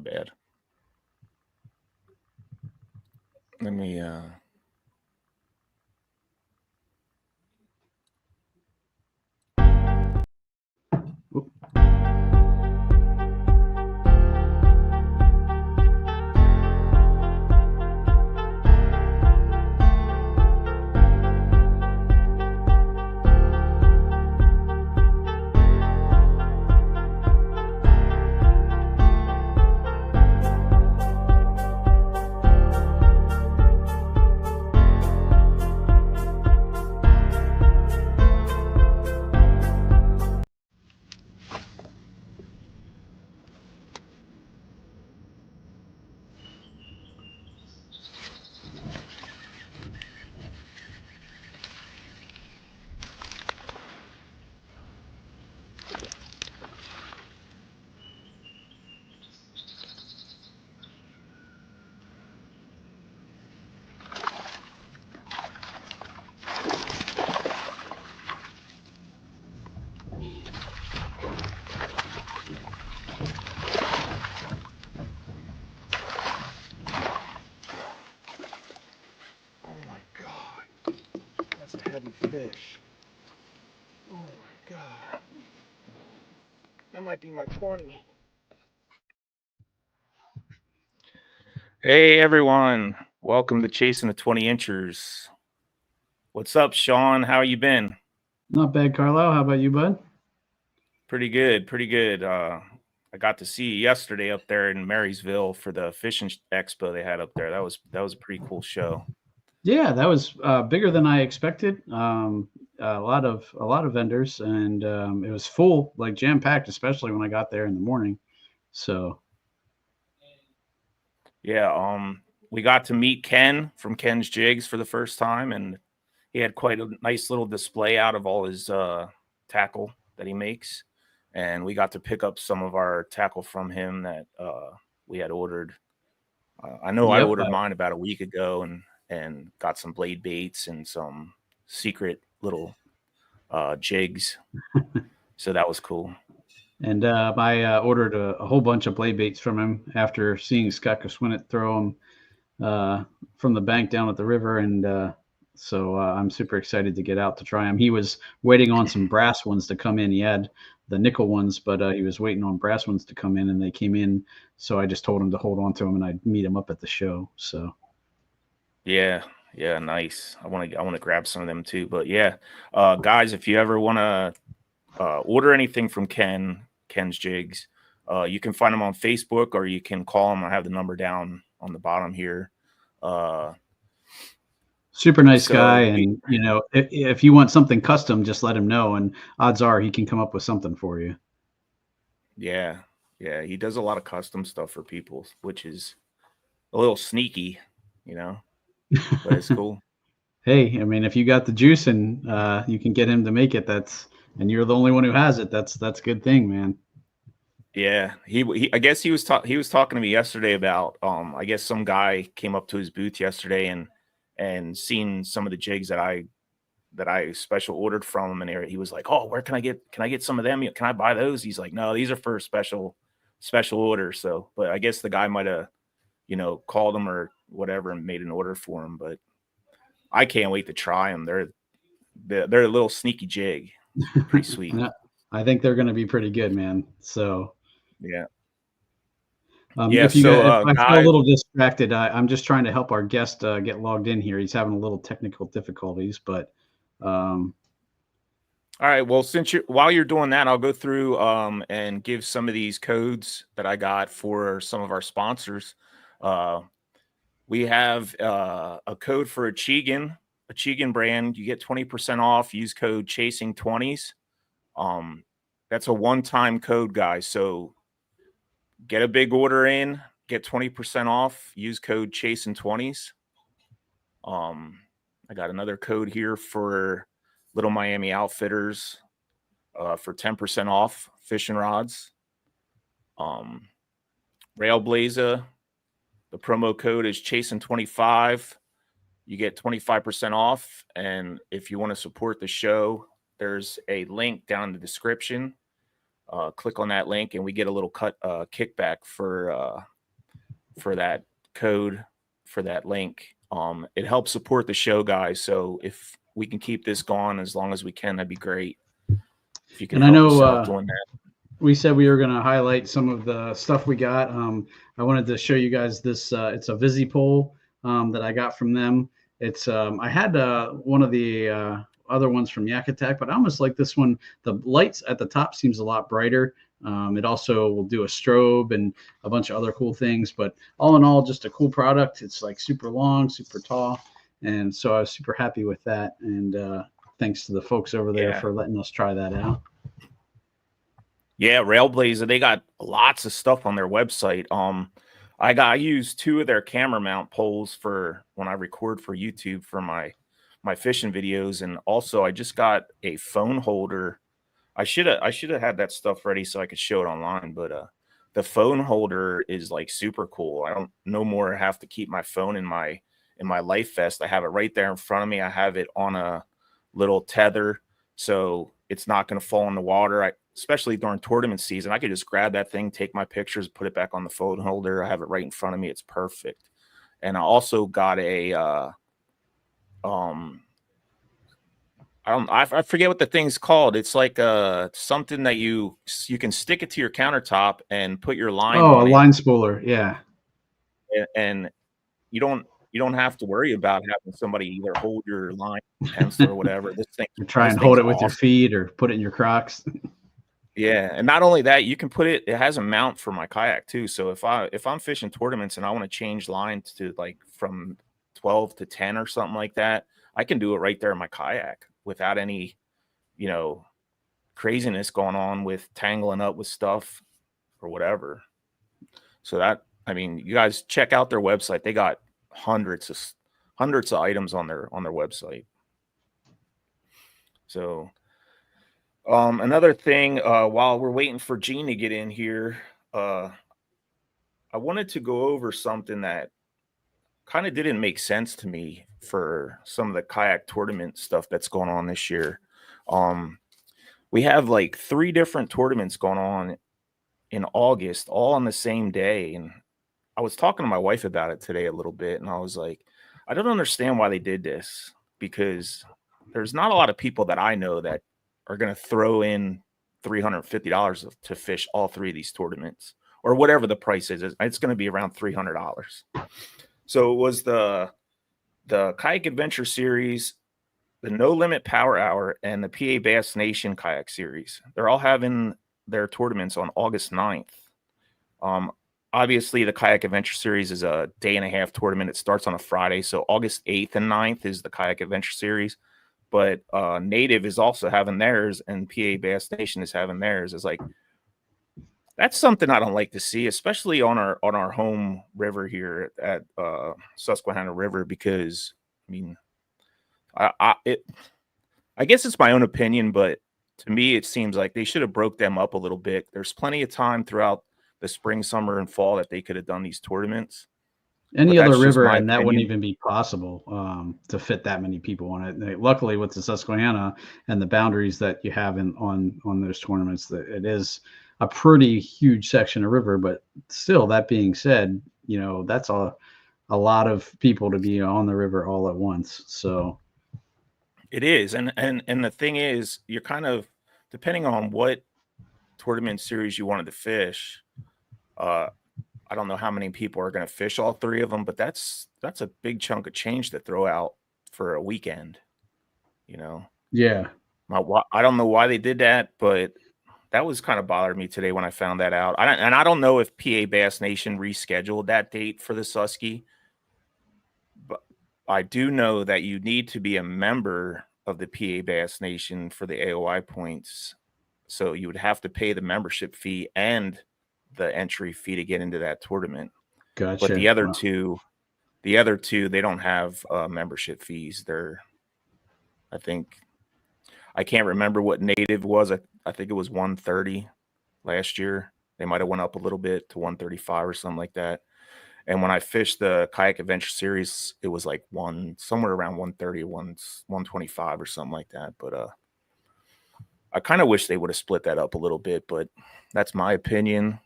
bad. Let me heavy fish. Oh my god. That might be my 20. Hey everyone. Welcome to Chasing the 20 Inchers. What's up, Sean? How you been? Not bad, Carlo. How about you, bud? Pretty good, pretty good. I got to see you yesterday up there in Marysville for the fishing expo they had up there. That was a pretty cool show. Yeah, that was bigger than I expected. A lot of vendors, and it was full, like jam packed, especially when I got there in the morning. So Yeah, we got to meet Ken from Ken's Jigs for the first time, and he had quite a nice little display out of all his tackle that he makes. And we got to pick up some of our tackle from him that we had ordered. I know I ordered mine about a week ago and got some blade baits and some secret little jigs. So that was cool. And I ordered a whole bunch of blade baits from him after seeing Scott Swinett throw them from the bank down at the river. And so I'm super excited to get out to try them. He was waiting on some brass ones to come in. He had the nickel ones, but he was waiting on brass ones to come in, and they came in. So I just told him to hold on to them, and I'd meet him up at the show. So yeah, nice. I want to grab some of them too. But yeah, guys, if you ever want to order anything from Ken's Jigs, you can find him on Facebook, or you can call him. I have the number down on the bottom here. Super nice guy, and if you want something custom, just let him know, and odds are he can come up with something for you. Yeah, he does a lot of custom stuff for people, which is a little sneaky, but it's cool. Hey, I mean, if you got the juice and you can get him to make it, and you're the only one who has it, that's a good thing, man. Yeah, he I guess he was talking to me yesterday about I guess some guy came up to his booth yesterday and seen some of the jigs that I special ordered from him, and he was like, "Oh, where can I get some of them? Can I buy those?" He's like, "No, these are for special orders." So, but I guess the guy might have, called him or whatever and made an order for him. But I can't wait to try them. They're a little sneaky jig, pretty sweet. I think they're going to be pretty good, man. So yeah. If I feel a little distracted, I'm just trying to help our guest get logged in here. He's having a little technical difficulties, but all right. Well, while you're doing that, I'll go through and give some of these codes that I got for some of our sponsors. We have a code for Achigan brand. You get 20% off. Use code Chasing20s. That's a one-time code, guys. So get a big order in, get 20% off. Use code Chasing20s. I got another code here for Little Miami Outfitters for 10% off fishing rods. Railblazer, the promo code is Chasing25. You get 25% off. And if you want to support the show, there's a link down in the description. Click on that link, and we get a little kickback for for that code, for that link. It helps support the show, guys. So if we can keep this going as long as we can, that'd be great. If you could And I help us out know doing that. we said we were going to highlight some of the stuff we got. I wanted to show you guys this. It's a Visi pole that I got from them. It's I had one of the other ones from Yak Attack, but I almost like this one. The lights at the top seems a lot brighter. It also will do a strobe and a bunch of other cool things. But all in all, just a cool product. It's like super long, super tall, and so I was super happy with that. And thanks to the folks over there Yeah. for letting us try that out. Yeah, Railblazer, they got lots of stuff on their website. I used 2 of their camera mount poles for when I record for YouTube for my fishing videos, and also I just got a phone holder. I should have had that stuff ready so I could show it online, but the phone holder is like super cool. I don't no more have to keep my phone in my life vest. I have it right there in front of me. I have it on a little tether, so it's not going to fall in the water. Especially during tournament season, I could just grab that thing, take my pictures, put it back on the phone holder. I have it right in front of me. It's perfect. And I also got a I forget what the thing's called. It's like something that you can stick it to your countertop and put your line Oh, a on it, line spooler. Yeah. and you don't have to worry about having somebody either hold your line, pencil or whatever. You try This and hold thing's it with your awesome. feet or put it in your Crocs. Yeah, and not only that, you can put it. It has a mount for my kayak too. So if I'm fishing tournaments and I want to change lines to like from 12 to 10 or something like that, I can do it right there in my kayak without any, you know, craziness going on with tangling up with stuff or whatever. So that, I mean, you guys check out their website. They got hundreds of items on their website. So another thing, while we're waiting for Gene to get in here, I wanted to go over something that kind of didn't make sense to me for some of the kayak tournament stuff that's going on this year. Um, we have like 3 different tournaments going on in August, all on the same day. And I was talking to my wife about it today a little bit, and I was like, I don't understand why they did this, because there's not a lot of people that I know that are going to throw in $350 to fish all 3 of these tournaments, or whatever the price is. It's going to be around $300. So it was the Kayak Adventure Series, the No Limit Power Hour, and the PA Bass Nation Kayak Series. They're all having their tournaments on August 9th. Obviously, the Kayak Adventure Series is a day-and-a-half tournament. It starts on a Friday, so August 8th and 9th is the Kayak Adventure Series. But Native is also having theirs, and PA Bass Nation is having theirs. It's like, that's something I don't like to see, especially on our home river here at Susquehanna River, because I mean, I guess it's my own opinion, but to me, it seems like they should have broke them up a little bit. There's plenty of time throughout the spring, summer, and fall that they could have done these tournaments. But Any other that's just river, my and that wouldn't opinion. even be possible to fit that many people on it. Luckily, with the Susquehanna and the boundaries that you have on those tournaments, that it is a pretty huge section of river. But still, that being said, that's a lot of people to be on the river all at once. So It is, and the thing is, you're kind of depending on what tournament series you wanted to fish. Uh, I don't know how many people are going to fish all 3 of them, but that's a big chunk of change to throw out for a weekend. You know, yeah, I don't know why they did that, but that was kind of bothered me today when I found that out. I don't know if PA Bass Nation rescheduled that date for the Susky, but I do know that you need to be a member of the PA Bass Nation for the AOI points. So you would have to pay the membership fee and the entry fee to get into that tournament. But gotcha. Wow. the other two, they don't have membership fees. I think, I can't remember what Native was. I think it was 130 last year. They might have went up a little bit to 135 or something like that. And when I fished the Kayak Adventure Series, it was like somewhere around 130, 125 or something like that. But I kind of wish they would have split that up a little bit, but that's my opinion.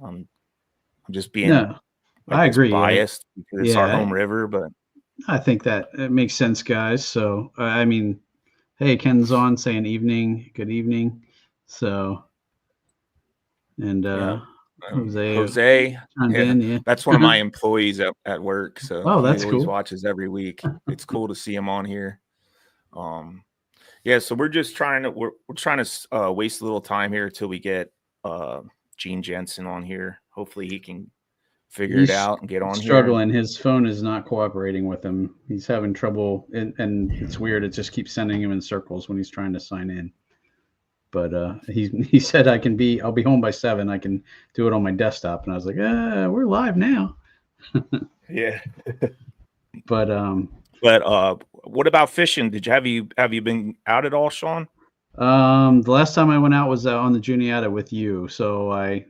I'm just being No, I guess agree. biased because it's our Yeah, home river, but I think that it makes sense, guys. So, I mean, hey, Ken's on saying evening, good evening. So, and yeah. Jose Jose, chimed yeah, in. Yeah. that's one of my employees at work. So Oh, he that's always cool. watches every week. It's cool to see him on here. Um, yeah, so we're just trying to we're trying to waste a little time here till we get uh Gene Jensen on here. Hopefully he can figure it He's out and get on here. struggling. His phone is not cooperating with him. He's having trouble, and it's weird. It just keeps sending him in circles when he's trying to sign in. But he said I'll be home by 7. I can do it on my desktop. And I was like, we're live now. Yeah. But But what about fishing? Have you been out at all, Sean? the last time I went out was on the Juniata with you, so I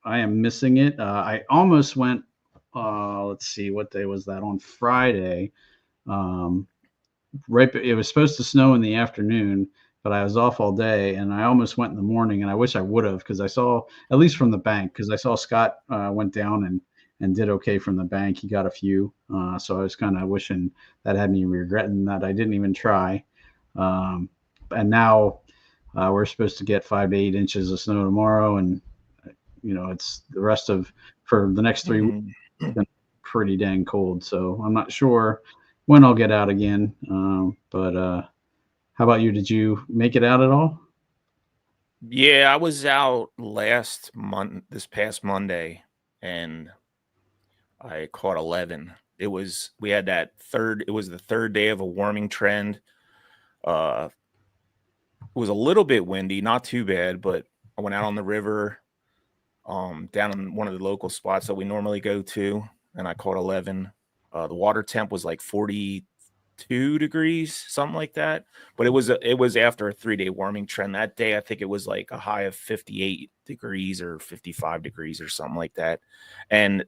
am missing it. I almost went. Let's see, what day was that? On Friday. Um, right, it was supposed to snow in the afternoon, but I was off all day, and I almost went in the morning. And I wish I would have, because I saw, at least from the bank, because I saw Scott went down and did okay from the bank. He got a few, so I was kind of wishing that had me regretting that I didn't even try. Um, and now we're supposed to get 5 to 8 inches of snow tomorrow, and it's the rest of for the next 3 weeks. Mhm. It's been pretty dang cold, so I'm not sure when I'll get out again. But how about you? Did you make it out at all? Yeah, I was out this past Monday, and I caught 11. We had it was the third day of a warming trend. Uh, it was a little bit windy, not too bad, but I went out on the river, down in one of the local spots that we normally go to, and I caught 11. The water temp was like 42 degrees, something like that. But it was after a 3-day warming trend. That day, I think it was like a high of 58 degrees or 55 degrees or something like that. And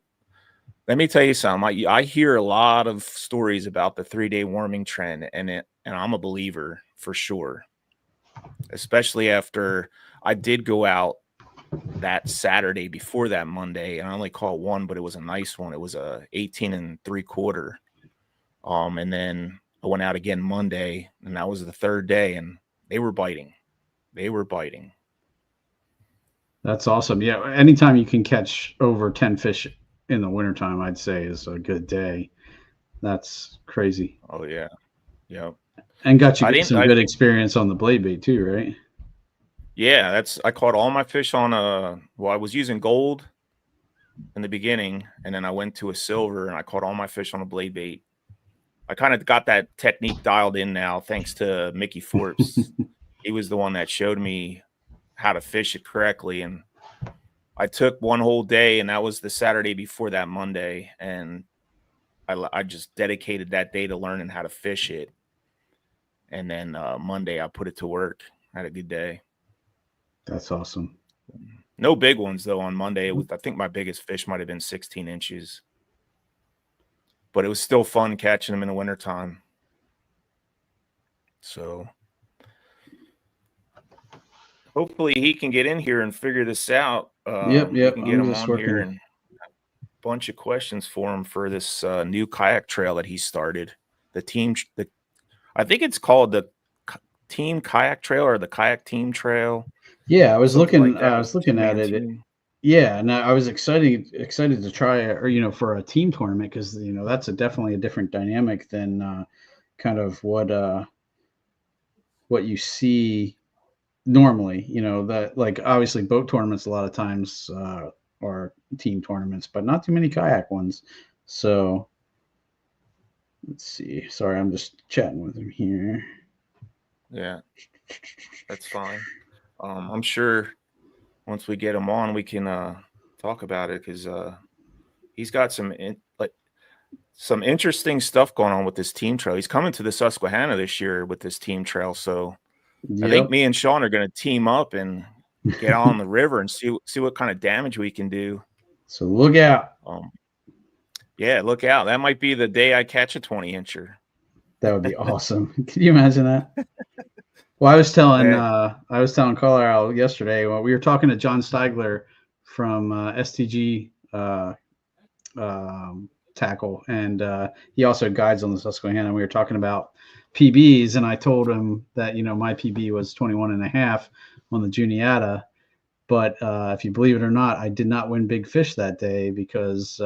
let me tell you something. I hear a lot of stories about the 3-day warming trend, and I'm a believer for sure. Especially after I did go out that Saturday before that Monday, and I only caught one, but it was a nice one. It was a 18 and 3/4. And then I went out again Monday, and that was the third day, and they were biting. They were biting. That's awesome. Yeah, anytime you can catch over 10 fish in the wintertime, I'd say is a good day. That's crazy. Oh yeah, yeah. And got you I didn't. some I good think. experience on the blade bait too, right? Yeah, I caught all my fish on Well, I was using gold in the beginning, and then I went to a silver, and I caught all my fish on a blade bait. I kind of got that technique dialed in now, thanks to Mickey Forbes. He was the one that showed me how to fish it correctly, and I took one whole day, and that was the Saturday before that Monday, and I just dedicated that day to learning how to fish it, and then Monday I put it to work. I had a good day. That's awesome. No big ones though. On Monday, I think my biggest fish might have been 16 inches, but it was still fun catching them in the wintertime. So hopefully he can get in here and figure this out. We Yep. can get I'm him just on here working. and bunch of questions for him for this new kayak trail that he started. I think it's called the Team Kayak Trail or the Kayak Team Trail, Yeah, something like that. I It's was a looking at two-man it. team. Yeah, and I was excited to try it, or for a team tournament, because that's definitely a different dynamic than kind of what you see normally. That, like, obviously boat tournaments a lot of times are team tournaments, but not too many kayak ones. So let's see. Sorry, I'm just chatting with him here. Yeah, that's fine. I'm sure once we get him on, we can talk about it because he's got some interesting stuff going on with this team trail. He's coming to the Susquehanna this year with this team trail, so I think Yep. me and Sean are going to team up and get on the river and see what kind of damage we can do. So look out. Um, yeah, look out! That might be the day I catch a 20-incher. That would be awesome. Can you imagine that? Well, Yeah. I was telling Carlisle yesterday. Well, we were talking to John Steigler from STG tackle, and he also guides on the Susquehanna. We were talking about PBs, and I told him that my PB was 21 and a half on the Juniata, but if you believe it or not, I did not win big fish that day because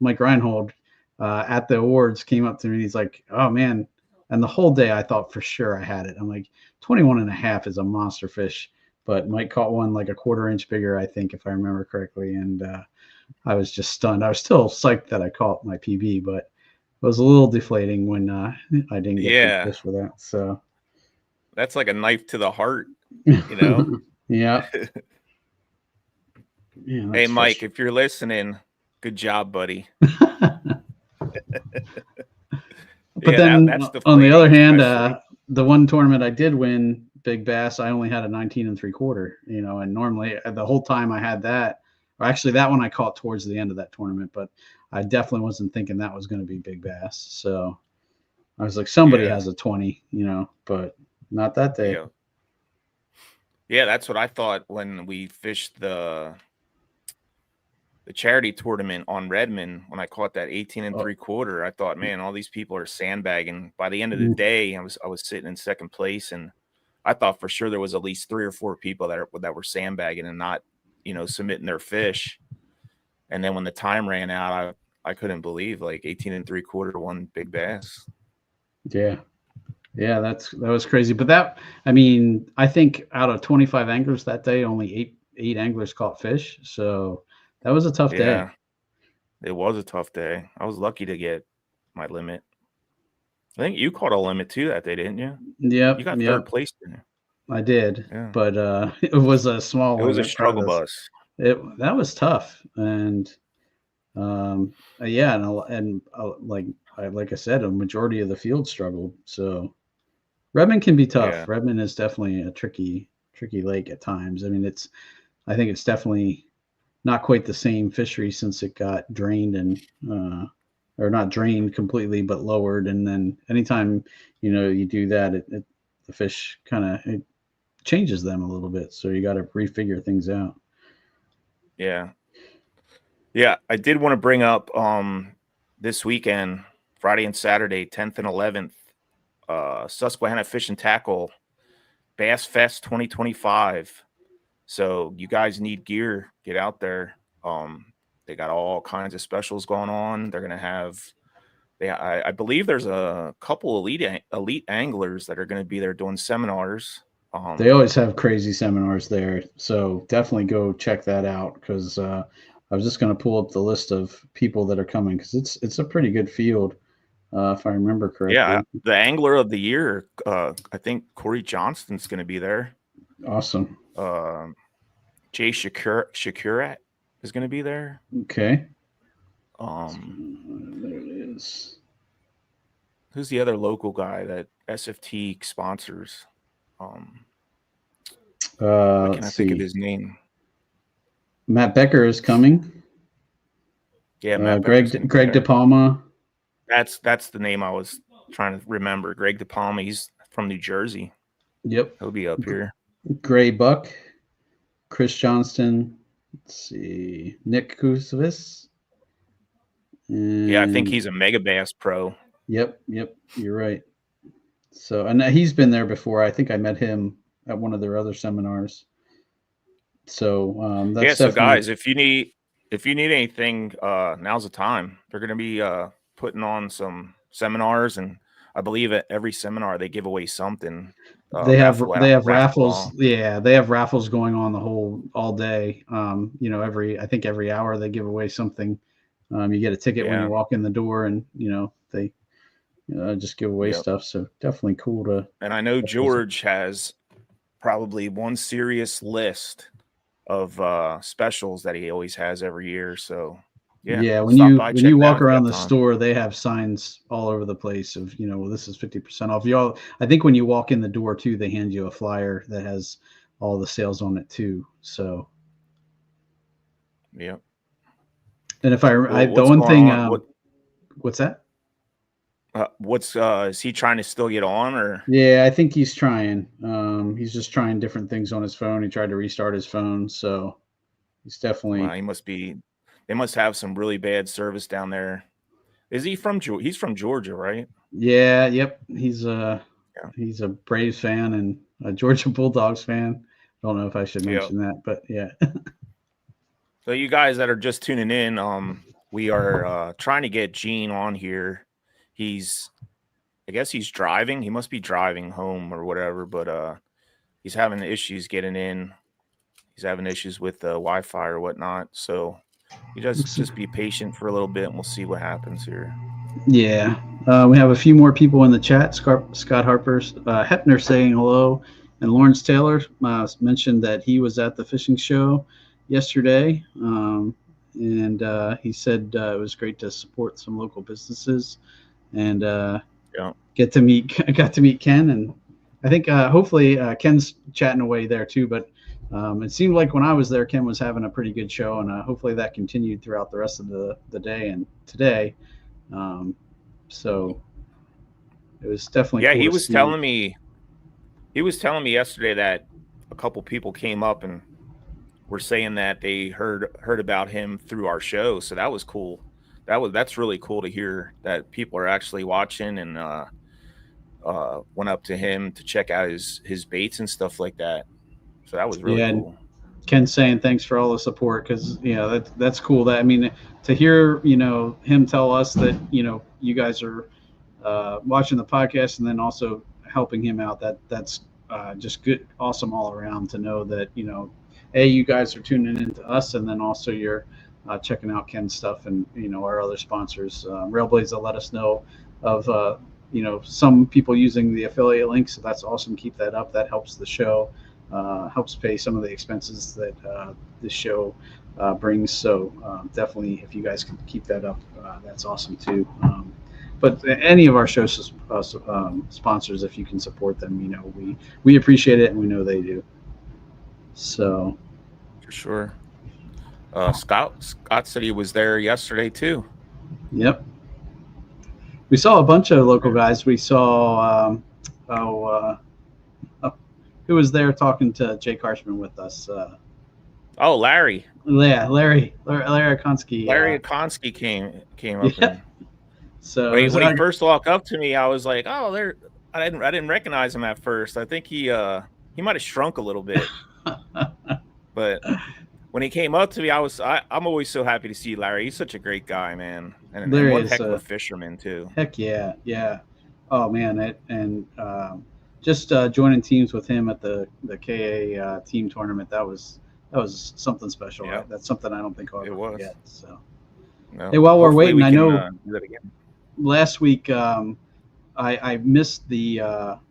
Mike Reinhold at the awards came up to me. He's like, "Oh man." And the whole day I thought for sure I had it. I'm like, 21 and a half is a monster fish, but Mike caught one like a quarter inch bigger, I think, if I remember correctly. And I was just stunned. I was still psyched that I caught my PB, but it was a little deflating when I didn't get big Yeah, fish for that. So, that's like a knife to the heart, you know. yeah, yeah, Hey, that's Mike, frustrating. if you're listening, good job, buddy. But Yeah, then that's on the other deflating, hand, especially. the one tournament I did win big bass, I only had a 19 and 3/4, and normally the whole time I had that, or actually that one I caught towards the end of that tournament, but I definitely wasn't thinking that was going to be big bass. So I was like, somebody Yeah, has a 20, but not that day. yeah, yeah. That's what I thought when we fished the charity tournament on Redmond. When I caught that 18 and Oh, 3/4, I thought, man, all these people are sandbagging. By the end of the mm, day, I was sitting in second place, and I thought for sure there was at least 3 or 4 people that were sandbagging and not, submitting their fish. And then when the time ran out, I couldn't believe like 18 and 3/4 one big bass. yeah. Yeah, that was crazy. But I mean, I think out of 25 anglers that day, only eight anglers caught fish. So that was a tough day. Yeah, it was a tough day. I was lucky to get my limit. I think you caught a limit too that day, didn't you? You Yep, got third yep, place, didn't you? I did, Yeah. but it was a small It was a limit struggle process. bus. It that was tough, and yeah, like I said, a majority of the field struggled. So Redmond can be tough. Yeah. Redmond is definitely a tricky lake at times. I mean, I think it's definitely not quite the same fishery since it got drained and or not drained completely, but lowered. And then anytime you do that, the fish kind of it changes them a little bit. So you got to refigure things out. Yeah. Yeah. I did want to bring up this weekend, Friday and Saturday, 10th and 11th, Susquehanna Fish and Tackle Bass Fest 2025. So you guys need gear, get out there. They got all kinds of specials going on. They're gonna have I believe there's a couple elite anglers that are gonna be there doing seminars. They always have crazy seminars there, so definitely go check that out because I was just going to pull up the list of people that are coming because it's a pretty good field if I remember Yeah, correctly. the angler of the year, I think Corey Johnston's gonna be there. Awesome. Um, Jay Shakurat is gonna be there. Okay. Um, There it is. who's the other local guy that SFT sponsors? Um, why can't Let's I think of see. his name? Matt Becker is coming. Yeah, Matt Becker's Greg gonna be Greg there. DePalma. That's the name I was trying to remember. Greg DePalma. He's from New Jersey. Yep. He'll be up here. Gray Buck. Chris Johnston. Let's see. Nick Kusavis. Yeah, I think And he's a Mega Bass pro. yep. You're right. So, and he's been there before. I think I met him at one of their other seminars. So Yeah, that's so definitely guys, if you need anything, now's the time. They're going to be putting on some seminars, and I believe at every seminar they give away something. they have Raffle raffles. off. Yeah, they have raffles going on the whole all day. I think every hour they give away something. You get a ticket when you Yeah. walk in the door, and they just give away Yep. stuff. So definitely cool to And I know check those out. George has probably one serious list of specials that he always has every year. So yeah, Yeah, stop by, when check you it out walk if you around got the time. store, they have signs all over the place of, well, this is 50% off. Y'all, I think when you walk in the door too, they hand you a flyer that has all the sales on it too. So, Yep. and if Well, the what's one going thing, on? what's that? What's is he trying to still get on or? Yeah, I think he's trying. He's just trying different things on his phone. He tried to restart his phone, so he's Well, definitely. he must be. they must have some really bad service down there. Is he from he's from Georgia, right? Yeah, yep. Yeah. He's a Braves fan and a Georgia Bulldogs fan. I don't know if I should Yeah. mention that, but yeah. So you guys that are just tuning in, we are trying to get Gene on here. I guess he's driving. He must be driving home or whatever, but he's having issues getting in. He's having issues with the Wi-Fi or whatnot. So you just be patient for a little bit, and we'll see what happens here. Yeah. We have a few more people in the chat. Scott Harper's Hepner saying hello, and Lawrence Taylor mentioned that he was at the fishing show yesterday, and he said it was great to support some local businesses and Yeah. got to meet Ken, and I think hopefully Ken's chatting away there too. But it seemed like when I was there, Ken was having a pretty good show, and hopefully that continued throughout the rest of the day and today. So it was definitely Yeah, cool to see. he was telling me yesterday that a couple people came up and were saying that they heard about him through our show. So that was cool. That's really cool to hear that people are actually watching and went up to him to check out his baits and stuff like that. So that was really Yeah, and cool. Ken saying thanks for all the support because that's cool. That I mean to hear him tell us that you guys are watching the podcast and then also helping him out. That's just good, awesome all around to know that you guys are tuning into us and then also you're checking out Ken's stuff and our other sponsors. Railblaze will let us know of some people using the affiliate link, so that's awesome. Keep that up. That helps the show. Helps pay some of the expenses that this show brings. So definitely, if you guys can keep that up, that's awesome too. But any of our show sponsors, if you can support them, we appreciate it and we know they do. So For sure. Scott said he was there yesterday too. yep, we saw a bunch of local guys. We saw who was there talking to Jake Harshman with us. Oh, Larry. Yeah, Larry Akonsky. Larry Akonsky came up Yeah. and So when he first walked up to me, I was like, "Oh, there." I didn't recognize him at first. I think he might have shrunk a little bit, but when he came up to me, I'm always so happy to see Larry. He's such a great guy, man, and Larry one is heck of a fisherman too. heck yeah, yeah. Oh man, just joining teams with him at the KA team tournament, that was something special. Yeah. Right? That's something I don't think I'll It ever was. forget. So No. hey, while we're Hopefully waiting, we I can know do that again. last week I missed the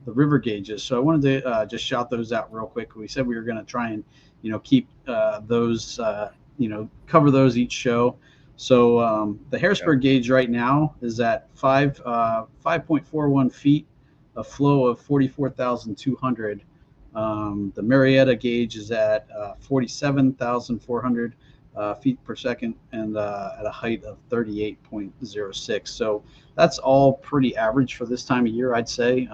river gauges, so I wanted to just shout those out real quick. We said we were going to try and keep those cover those each show. So the Harrisburg gauge right now is at 5.41 feet, a flow of 44,200. The Marietta gauge is at 47,400 feet per second and at a height of 38.06. So that's all pretty average for this time of year, I'd say.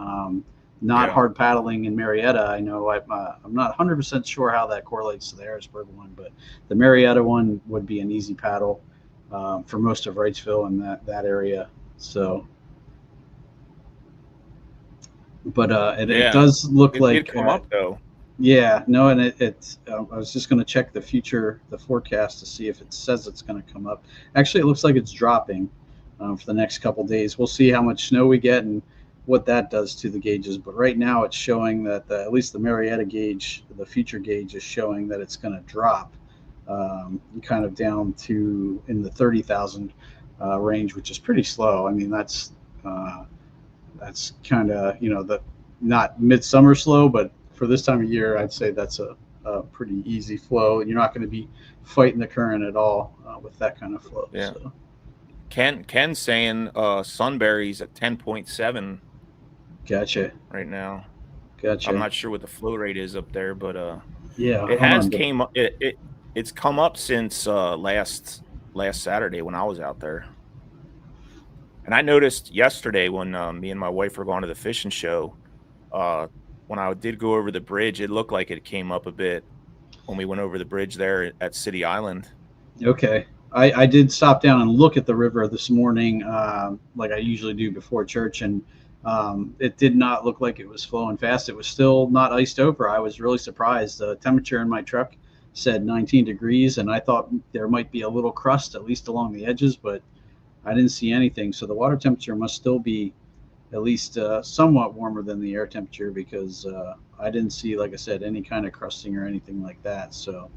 Not hard paddling in Marietta. I know I'm not 100% sure how that correlates to the Harrisburg one, but the Marietta one would be an easy paddle for most of Wrightsville and that area. So, but it does look like it did come up though. Yeah, no, and it's. I was just going to check the forecast to see if it says it's going to come up. Actually, it looks like it's dropping for the next couple days. We'll see how much snow we get and what that does to the gauges. But right now, it's showing that at least the Marietta gauge, the future gauge, is showing that it's going to drop, kind of down to in the 30,000 range, which is pretty slow. I mean, that's kind of the not midsummer slow, but for this time of year, I'd say that's a pretty easy flow. You're not going to be fighting the current at all with that kind of flow. Yeah. So. Ken's saying Sunbury's at 10.7. Gotcha. Right now. Gotcha. I'm not sure what the flow rate is up there, but yeah, it has it's come up since last Saturday when I was out there. And I noticed yesterday when me and my wife were going to the fishing show, when I did go over the bridge, it looked like it came up a bit when we went over the bridge there at City Island. Okay. I did stop down and look at the river this morning, like I usually do before church, and it did not look like it was flowing fast. It was still not iced over. I was really surprised. The temperature in my truck said 19 degrees, and I thought there might be a little crust, at least along the edges, but I didn't see anything. So the water temperature must still be at least somewhat warmer than the air temperature, because I didn't see, like I said, any kind of crusting or anything like that. So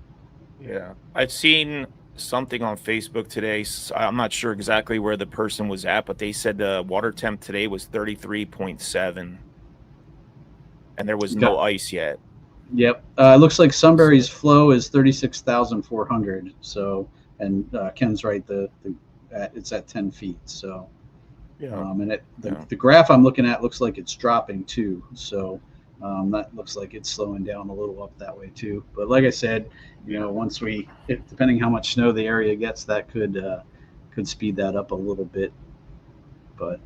Yeah. I've seen something on Facebook today. I'm not sure exactly where the person was at, but they said the water temp today was 33.7 and there was no got, ice yet. yep. It looks like Sunbury's So, flow is 36,400. So, and Ken's right. It's at 10 feet. So, yeah. and Yeah. the graph I'm looking at looks like it's dropping too. So, that looks like it's slowing down a little up that way too. But like I said, Yeah. once depending how much snow the area gets, that could speed that up a little bit. But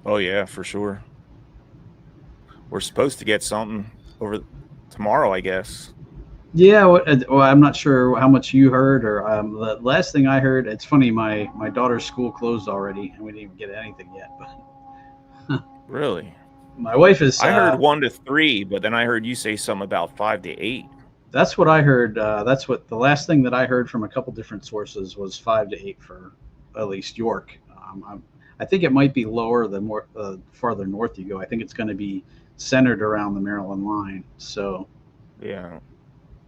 Oh, yeah, for sure. We're supposed to get something over tomorrow, I guess. yeah, well, I'm not sure how much you heard, or the last thing I heard. It's funny, my daughter's school closed already, and we didn't even get anything yet. But Really? my wife is. I heard 1 to 3, but then I heard you say something about 5 to 8. That's what I heard. That's what the last thing that I heard from a couple different sources was 5 to 8 for at least York. I think it might be lower the more farther north you go. I think it's going to be centered around the Maryland line. So, Yeah.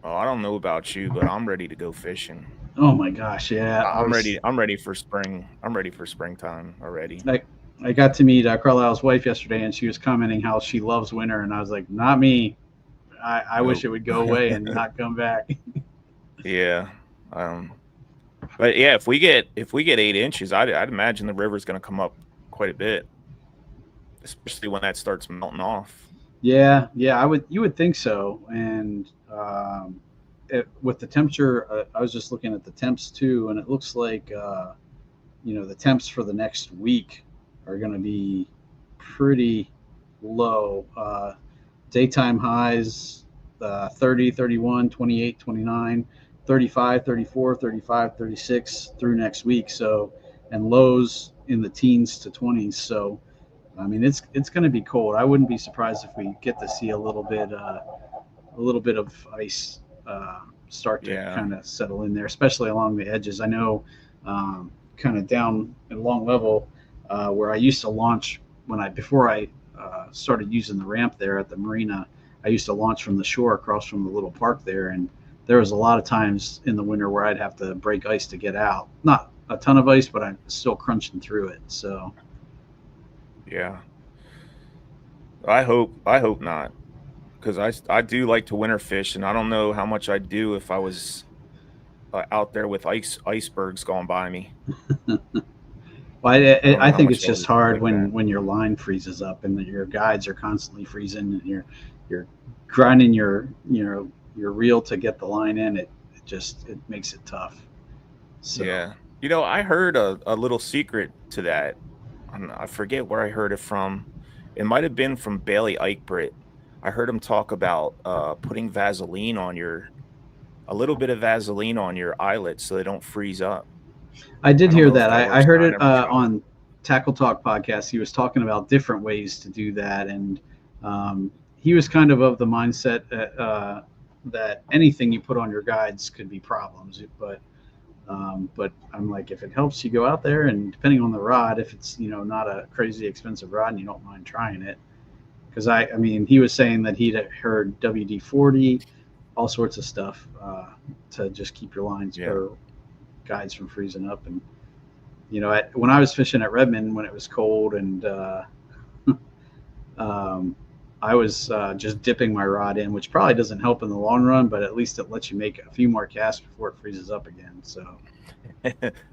Oh, I don't know about you, but I'm ready to go fishing. oh my gosh, yeah, I'm ready. I'm ready for spring. I'm ready for springtime already. I, I got to meet Carlisle's wife yesterday, and she was commenting how she loves winter, and I was like, not me. I wish Nope. it would go away and not come back. Yeah. But yeah, if we get 8 inches, I'd imagine the river's going to come up quite a bit, especially when that starts melting off. Yeah, yeah, you would think so. And with the temperature, I was just looking at the temps too, and it looks like the temps for the next week are going to be pretty low. Daytime highs 30, 31, 28, 29, 35, 34, 35, 36 through next week. So, and lows in the teens to 20s. So, I mean, it's going to be cold. I wouldn't be surprised if we get to see a little bit of ice start to Yeah. kind of settle in there, especially along the edges. I know, kind of down at long level, where I used to launch before I started using the ramp there at the marina. I used to launch from the shore across from the little park there, and there was a lot of times in the winter where I'd have to break ice to get out. Not a ton of ice, but I'm still crunching through it. So Yeah. I hope not, because I do like to winter fish, and I don't know how much I'd do if I was out there with icebergs going by me. well, I don't I know how think much it's I just would hard like that. when your line freezes up and that your guides are constantly freezing, and you're grinding your reel to get the line in. It makes it tough. So Yeah. I heard a little secret to that. I forget where I heard it from. It might have been from Bailey Eichbritt. I heard him talk about putting a little bit of Vaseline on your eyelets so they don't freeze up. I I did don't hear know if that. that I works. heard I it never tried. on Tackle Talk podcast. He was talking about different ways to do that, and he was kind of the mindset that anything you put on your guides could be problems. But I'm like, if it helps you go out there, and depending on the rod, if it's not a crazy expensive rod and you don't mind trying it, because I mean, he was saying that he'd heard WD-40, all sorts of stuff to just keep your lines Yeah. or guides from freezing up. And when I was fishing at Redmond when it was cold, and um, I was just dipping my rod in, which probably doesn't help in the long run, but at least it lets you make a few more casts before it freezes up again. So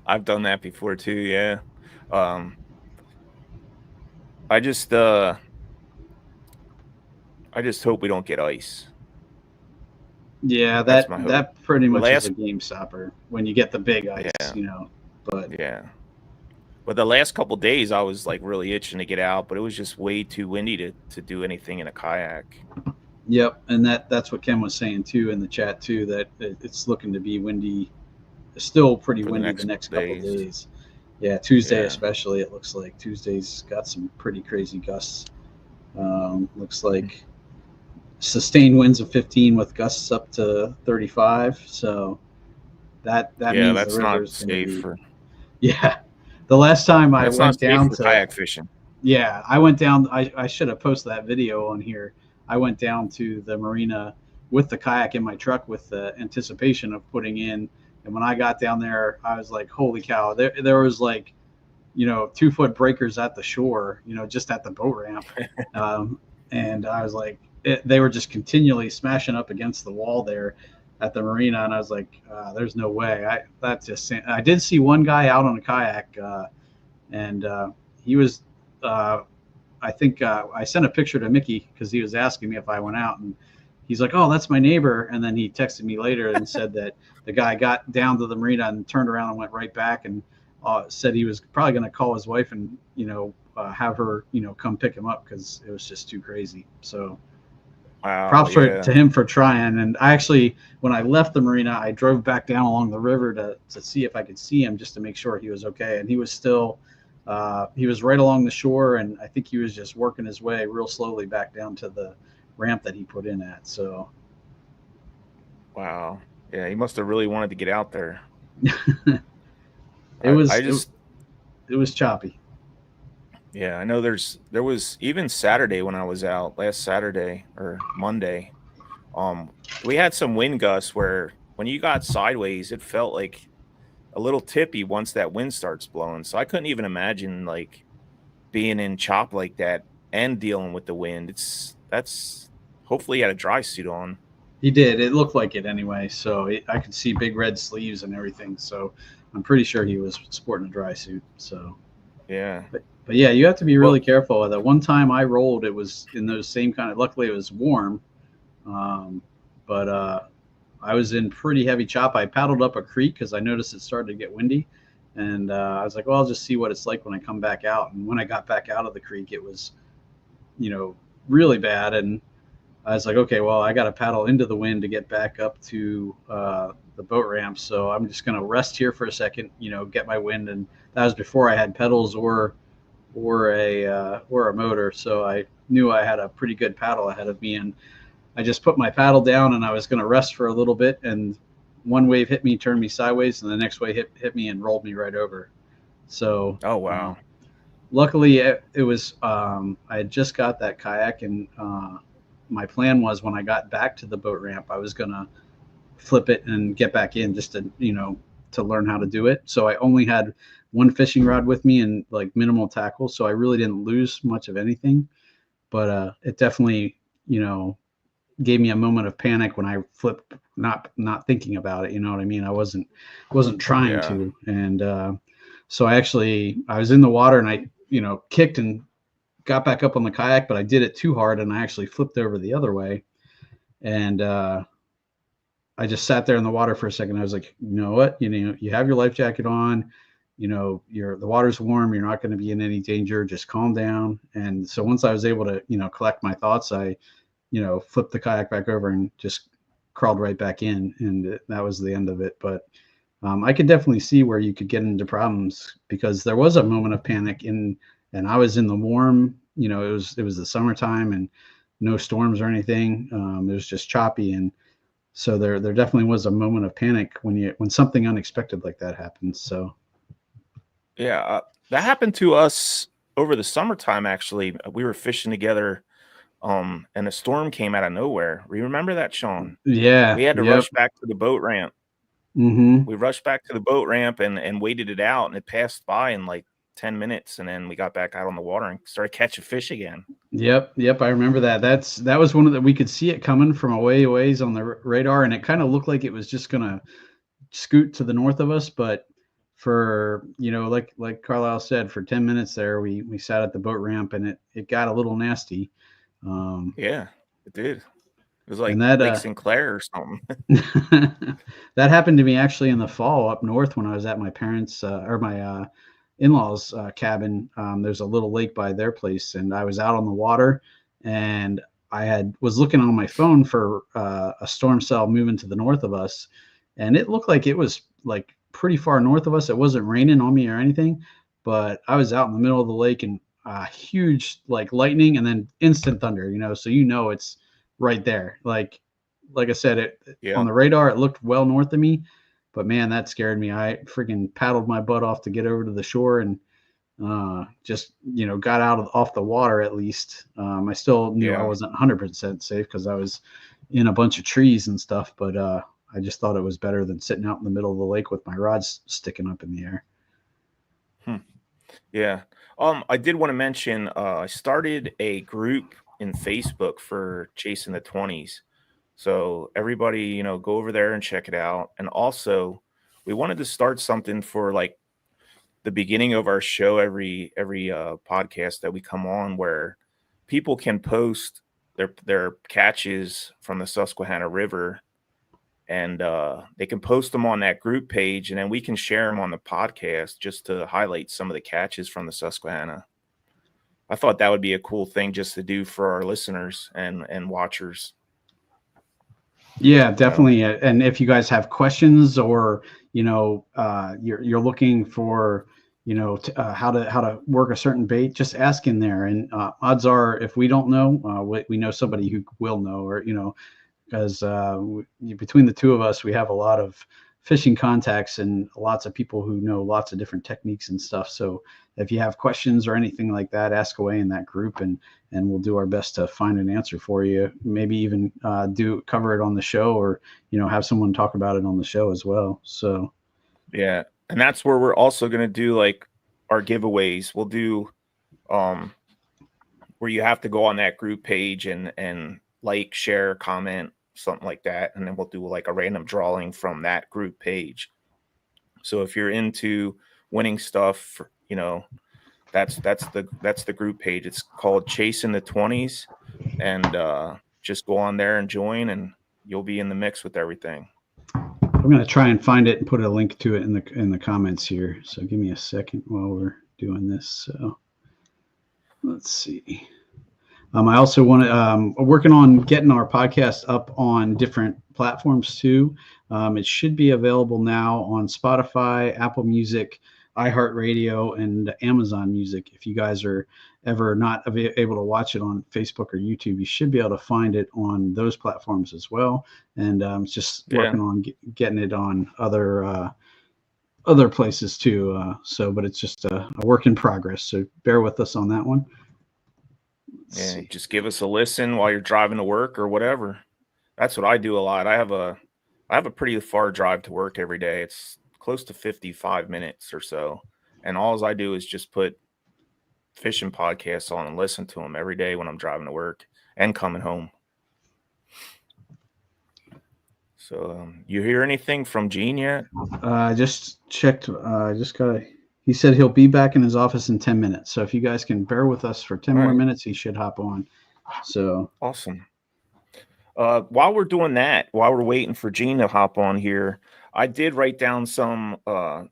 I've done that before too, yeah. Um I just uh I just hope we don't get ice. yeah, That's my hope. that pretty The much is a last game stopper when you get the big ice. Yeah, But yeah. But the last couple days I was like really itching to get out, but it was just way too windy to do anything in a kayak. yep, and that's what Ken was saying too in the chat too, that it's looking to be windy still pretty for the windy the next next couple couple of days. days. Yeah, Tuesday Yeah. especially, it looks like Tuesday's got some pretty crazy gusts. Looks Mm. like sustained winds of 15 with gusts up to 35. So that Yeah, means the that's river not is going to safe be, for yeah. The last time I that's not went safe down for to, kayak fishing. yeah, I went down. I should have posted that video on here. I went down to the marina with the kayak in my truck with the anticipation of putting in. And when I got down there, I was like, holy cow, there was like, 2 foot breakers at the shore, just at the boat ramp. Um, and I was like, they were just continually smashing up against the wall there at the marina. And I was like, there's no way. I did see one guy out on a kayak, and he was, uh, I think I sent a picture to Mickey because he was asking me if I went out, and he's like, "Oh, that's my neighbor." And then he texted me later and said that the guy got down to the marina and turned around and went right back, and said he was probably going to call his wife and have her come pick him up because it was just too crazy. So Wow, props yeah. to him for trying. And I actually, when I left the marina, I drove back down along the river to see if I could see him just to make sure he was okay. And he was still, he was right along the shore. And I think he was just working his way real slowly back down to the ramp that he put in at. So Wow. Yeah, he must have really wanted to get out there. it I was, just it was choppy. Yeah, I know there was even Saturday when I was out last Saturday or Monday. Um, we had some wind gusts where when you got sideways, it felt like a little tippy once that wind starts blowing. So I couldn't even imagine like being in chop like that and dealing with the wind. That's hopefully he had a dry suit on. He did. It looked like it anyway. So I could see big red sleeves and everything. So I'm pretty sure he was sporting a dry suit. So. Yeah. But yeah, you have to be really Well, careful with it. One time I rolled, it was in those same kind of. Luckily, it was warm, um, but I was in pretty heavy chop. I paddled up a creek because I noticed it started to get windy, and I was like, "Well, I'll just see what it's like when I come back out." And when I got back out of the creek, it was, really bad. And I was like, "Okay, well, I got to paddle into the wind to get back up to the boat ramp. So I'm just going to rest here for a second, get my wind." And that was before I had pedals or a motor. So I knew I had a pretty good paddle ahead of me, and I just put my paddle down and I was going to rest for a little bit. And one wave hit me, turned me sideways, and the next wave hit me and rolled me right over. So oh wow. luckily, it was I had just got that kayak, and my plan was when I got back to the boat ramp, I was going to flip it and get back in just to to learn how to do it. So I only had one fishing rod with me and like minimal tackle, so I really didn't lose much of anything. But it definitely gave me a moment of panic when I flipped, not thinking about it. You know what I mean? I wasn't trying Yeah. to, and so I was in the water and I kicked and got back up on the kayak, but I did it too hard and I actually flipped over the other way. And I just sat there in the water for a second. I was like, you know what? You have your life jacket on. The water's warm. You're not going to be in any danger. Just calm down. And so once I was able to, collect my thoughts, I, flipped the kayak back over and just crawled right back in, and that was the end of it. But I could definitely see where you could get into problems because there was a moment of panic and I was in the warm. It was the summertime and no storms or anything. It was just choppy and so there definitely was a moment of panic when something unexpected like that happens. So Yeah, that happened to us over the summertime actually. We were fishing together and a storm came out of nowhere. We remember that, Sean? yeah, We had to yep, rush back to the boat ramp. mm-hmm, We rushed back to the boat ramp and waited it out, and it passed by in like 10 minutes, and then we got back out on the water and started catching fish again. yep. I remember that. That was one of the we could see it coming from a ways on the radar, and it kind of looked like it was just gonna scoot to the north of us, but for like Carlisle said, for 10 minutes there, we sat at the boat ramp and it got a little nasty. Um, Yeah, it did. It was and like that Lake Sinclair or something. that happened to me actually in the fall up north when I was at my parents or my in-laws cabin. There's a little lake by their place, and I was out on the water, and was looking on my phone for a storm cell moving to the north of us, and it looked like it was like pretty far north of us. It wasn't raining on me or anything, but I was out in the middle of the lake and huge like lightning and then instant thunder, so it's right there. Like I said, it on Yeah. the radar it looked well north of me, but man, that scared me. I freaking paddled my butt off to get over to the shore and just got off the water at least. I still knew I Yeah. wasn't 100% safe because I was in a bunch of trees and stuff, but I just thought it was better than sitting out in the middle of the lake with my rods sticking up in the air. Hmm. Yeah. I did want to mention I started a group in Facebook for chasing the 20s. So everybody, go over there and check it out. And also, we wanted to start something for like the beginning of our show every podcast that we come on where people can post their catches from the Susquehanna River, and they can post them on that group page, and then we can share them on the podcast just to highlight some of the catches from the Susquehanna. I thought that would be a cool thing just to do for our listeners and watchers. Yeah, You know, definitely. And if you guys have questions or you're looking for how to work a certain bait, just ask in there. And odds are, if we don't know, we know somebody who will know, or because between the two of us, we have a lot of fishing contacts and lots of people who know lots of different techniques and stuff. So if you have questions or anything like that, ask away in that group, and we'll do our best to find an answer for you. Maybe even do cover it on the show, or have someone talk about it on the show as well. So yeah, and that's where we're also going to do like our giveaways. We'll do um where you have to go on that group page and like, share, comment, something like that, and then we'll do like a random drawing from that group page. So if you're into winning stuff, that's the group page. It's called Chasing the 20s, and just go on there and join, and you'll be in the mix with everything. I'm going to try and find it and put a link to it in the comments here. So give me a second while we're doing this. So let's see. I also want to working on getting our podcast up on different platforms too. It should be available now on Spotify, Apple Music, iHeartRadio, and Amazon Music. If you guys are ever not able to watch it on Facebook or YouTube, you should be able to find it on those platforms as well. And just Yeah. working on getting it on other places too. But it's just a work in progress. So bear with us on that one. Let's Yeah, see. just give us a listen while you're driving to work or whatever. That's what I do a lot. I have a pretty far drive to work every day. It's close to 55 minutes or so. And all I do is just put fishing podcasts on and listen to them every day when I'm driving to work and coming home. So, you hear anything from Gene yet? I just checked. Just got. He said he'll be back in his office in 10 minutes. So if you guys can bear with us for 10 All more right, minutes, he should hop on. So awesome. While we're doing that, while we're waiting for Gene to hop on here, I did write down some.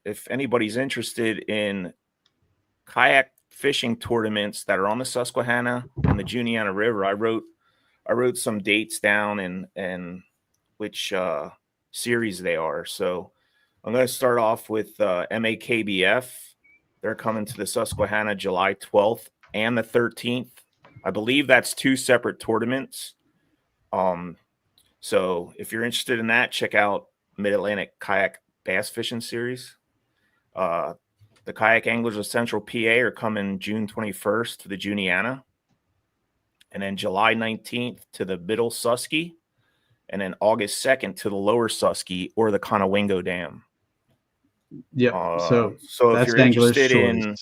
If anybody's interested in kayak fishing tournaments that are on the Susquehanna and the Juniana River, I wrote some dates down and which series they are. So I'm going to start off with MAKBF. They're coming to the Susquehanna July 12th and the 13th. I believe that's two separate tournaments. So if you're interested in that, check out Mid Atlantic Kayak Bass Fishing Series. Uh, the Kayak Anglers of Central PA are coming June 21st to the Juniana, and then July 19th to the Middle Susky, and then August 2nd to the Lower Susky or the Conowingo Dam. yep. So So if that's you're Dangler's interested choice. in,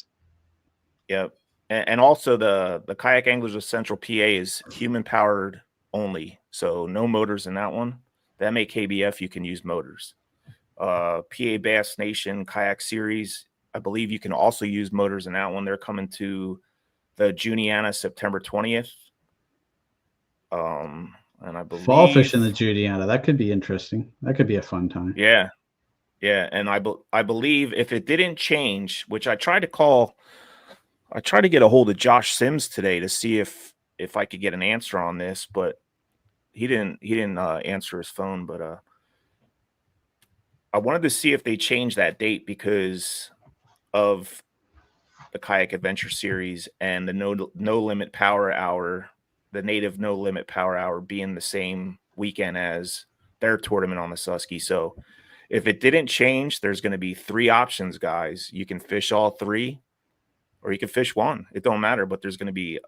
yep, and also the Kayak Anglers of Central PA is human powered only, so no motors in that one. The MAKBF you can use motors. PA Bass Nation Kayak Series, I believe you can also use motors in that one. They're coming to the Juniana September 20th. And I Fall fish in the believe, Judiana. That could be interesting. That could be a fun time. yeah, yeah. And I believe if it didn't change, which I tried to get a hold of Josh Sims today to see if I could get an answer on this, but he didn't answer his phone. But I wanted to see if they changed that date because of the Kayak Adventure Series and the no limit power hour, the native no limit power hour being the same weekend as their tournament on the Susky. So if it didn't change, there's going to be 3 options, guys. You can fish all 3 or you can fish 1. It don't matter, but there's going to be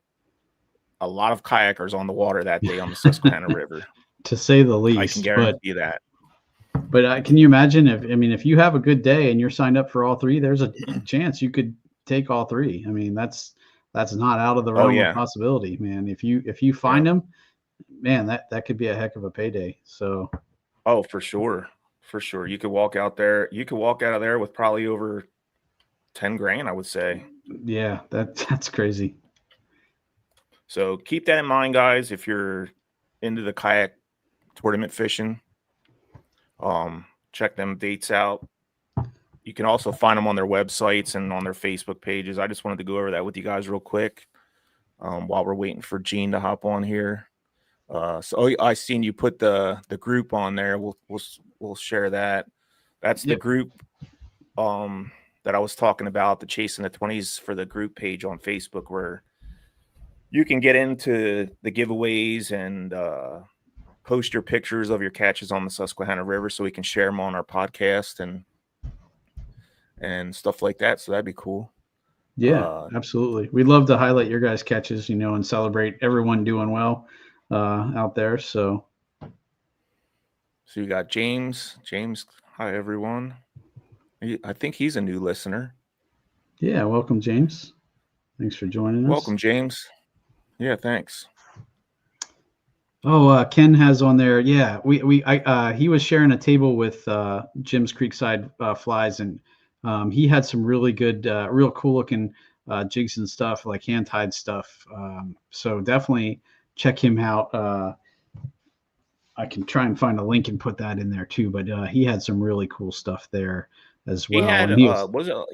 a lot of kayakers on the water that day on the Susquehanna River. To say the I can least. guarantee that. But can you imagine if you have a good day and you're signed up for all 3, there's a chance you could take all 3. I mean, that's not out of the Oh realm of yeah. possibility, man. If you find them, man, that could be a heck of a payday. So. Oh, for sure. For sure. You could walk out there. You could walk out of there with probably over 10 grand, I would say. Yeah, that's crazy. So keep that in mind, guys. If you're into the kayak tournament fishing, check them dates out. You can also find them on their websites and on their Facebook pages. I just wanted to go over that with you guys real quick while we're waiting for Gene to hop on here. So I seen you put the group on there. We'll share that. That's the group that I was talking about, the Chasing the 20s, for the group page on Facebook, where you can get into the giveaways and post your pictures of your catches on the Susquehanna River so we can share them on our podcast and stuff like that. So that'd be cool. Yeah, absolutely. We'd love to highlight your guys' catches, and celebrate everyone doing well out there. So you got James. James, hi everyone. I think he's a new listener. Yeah, welcome, James. Thanks for joining us. Welcome, James. Yeah, thanks. Oh, Ken has on there. Yeah, he was sharing a table with Jim's Creekside Flies, and he had some really good, real cool looking jigs and stuff, like hand tied stuff. So definitely check him out. I can try and find a link and put that in there too. But he had some really cool stuff there as well. He had he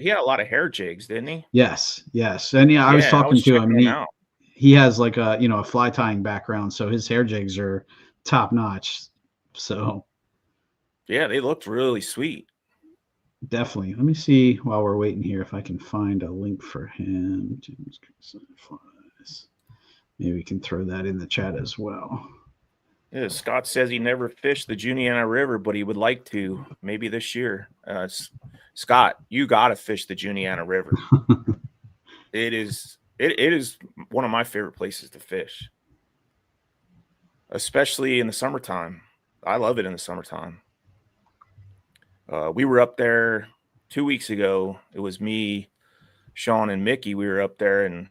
he had a lot of hair jigs, didn't he? Yes. And yeah, I was talking to him. And he has like a fly tying background, so his hair jigs are top notch. So yeah, they looked really sweet. Definitely. Let me see while we're waiting here if I can find a link for him. James Flies. Maybe we can throw that in the chat as well. Yeah, Scott says he never fished the Susquehanna River, but he would like to, maybe this year. Scott, you got to fish the Susquehanna River. It is one of my favorite places to fish, especially in the summertime. I love it in the summertime. We were up there 2 weeks ago. It was me, Sean, and Mickey. We were up there, and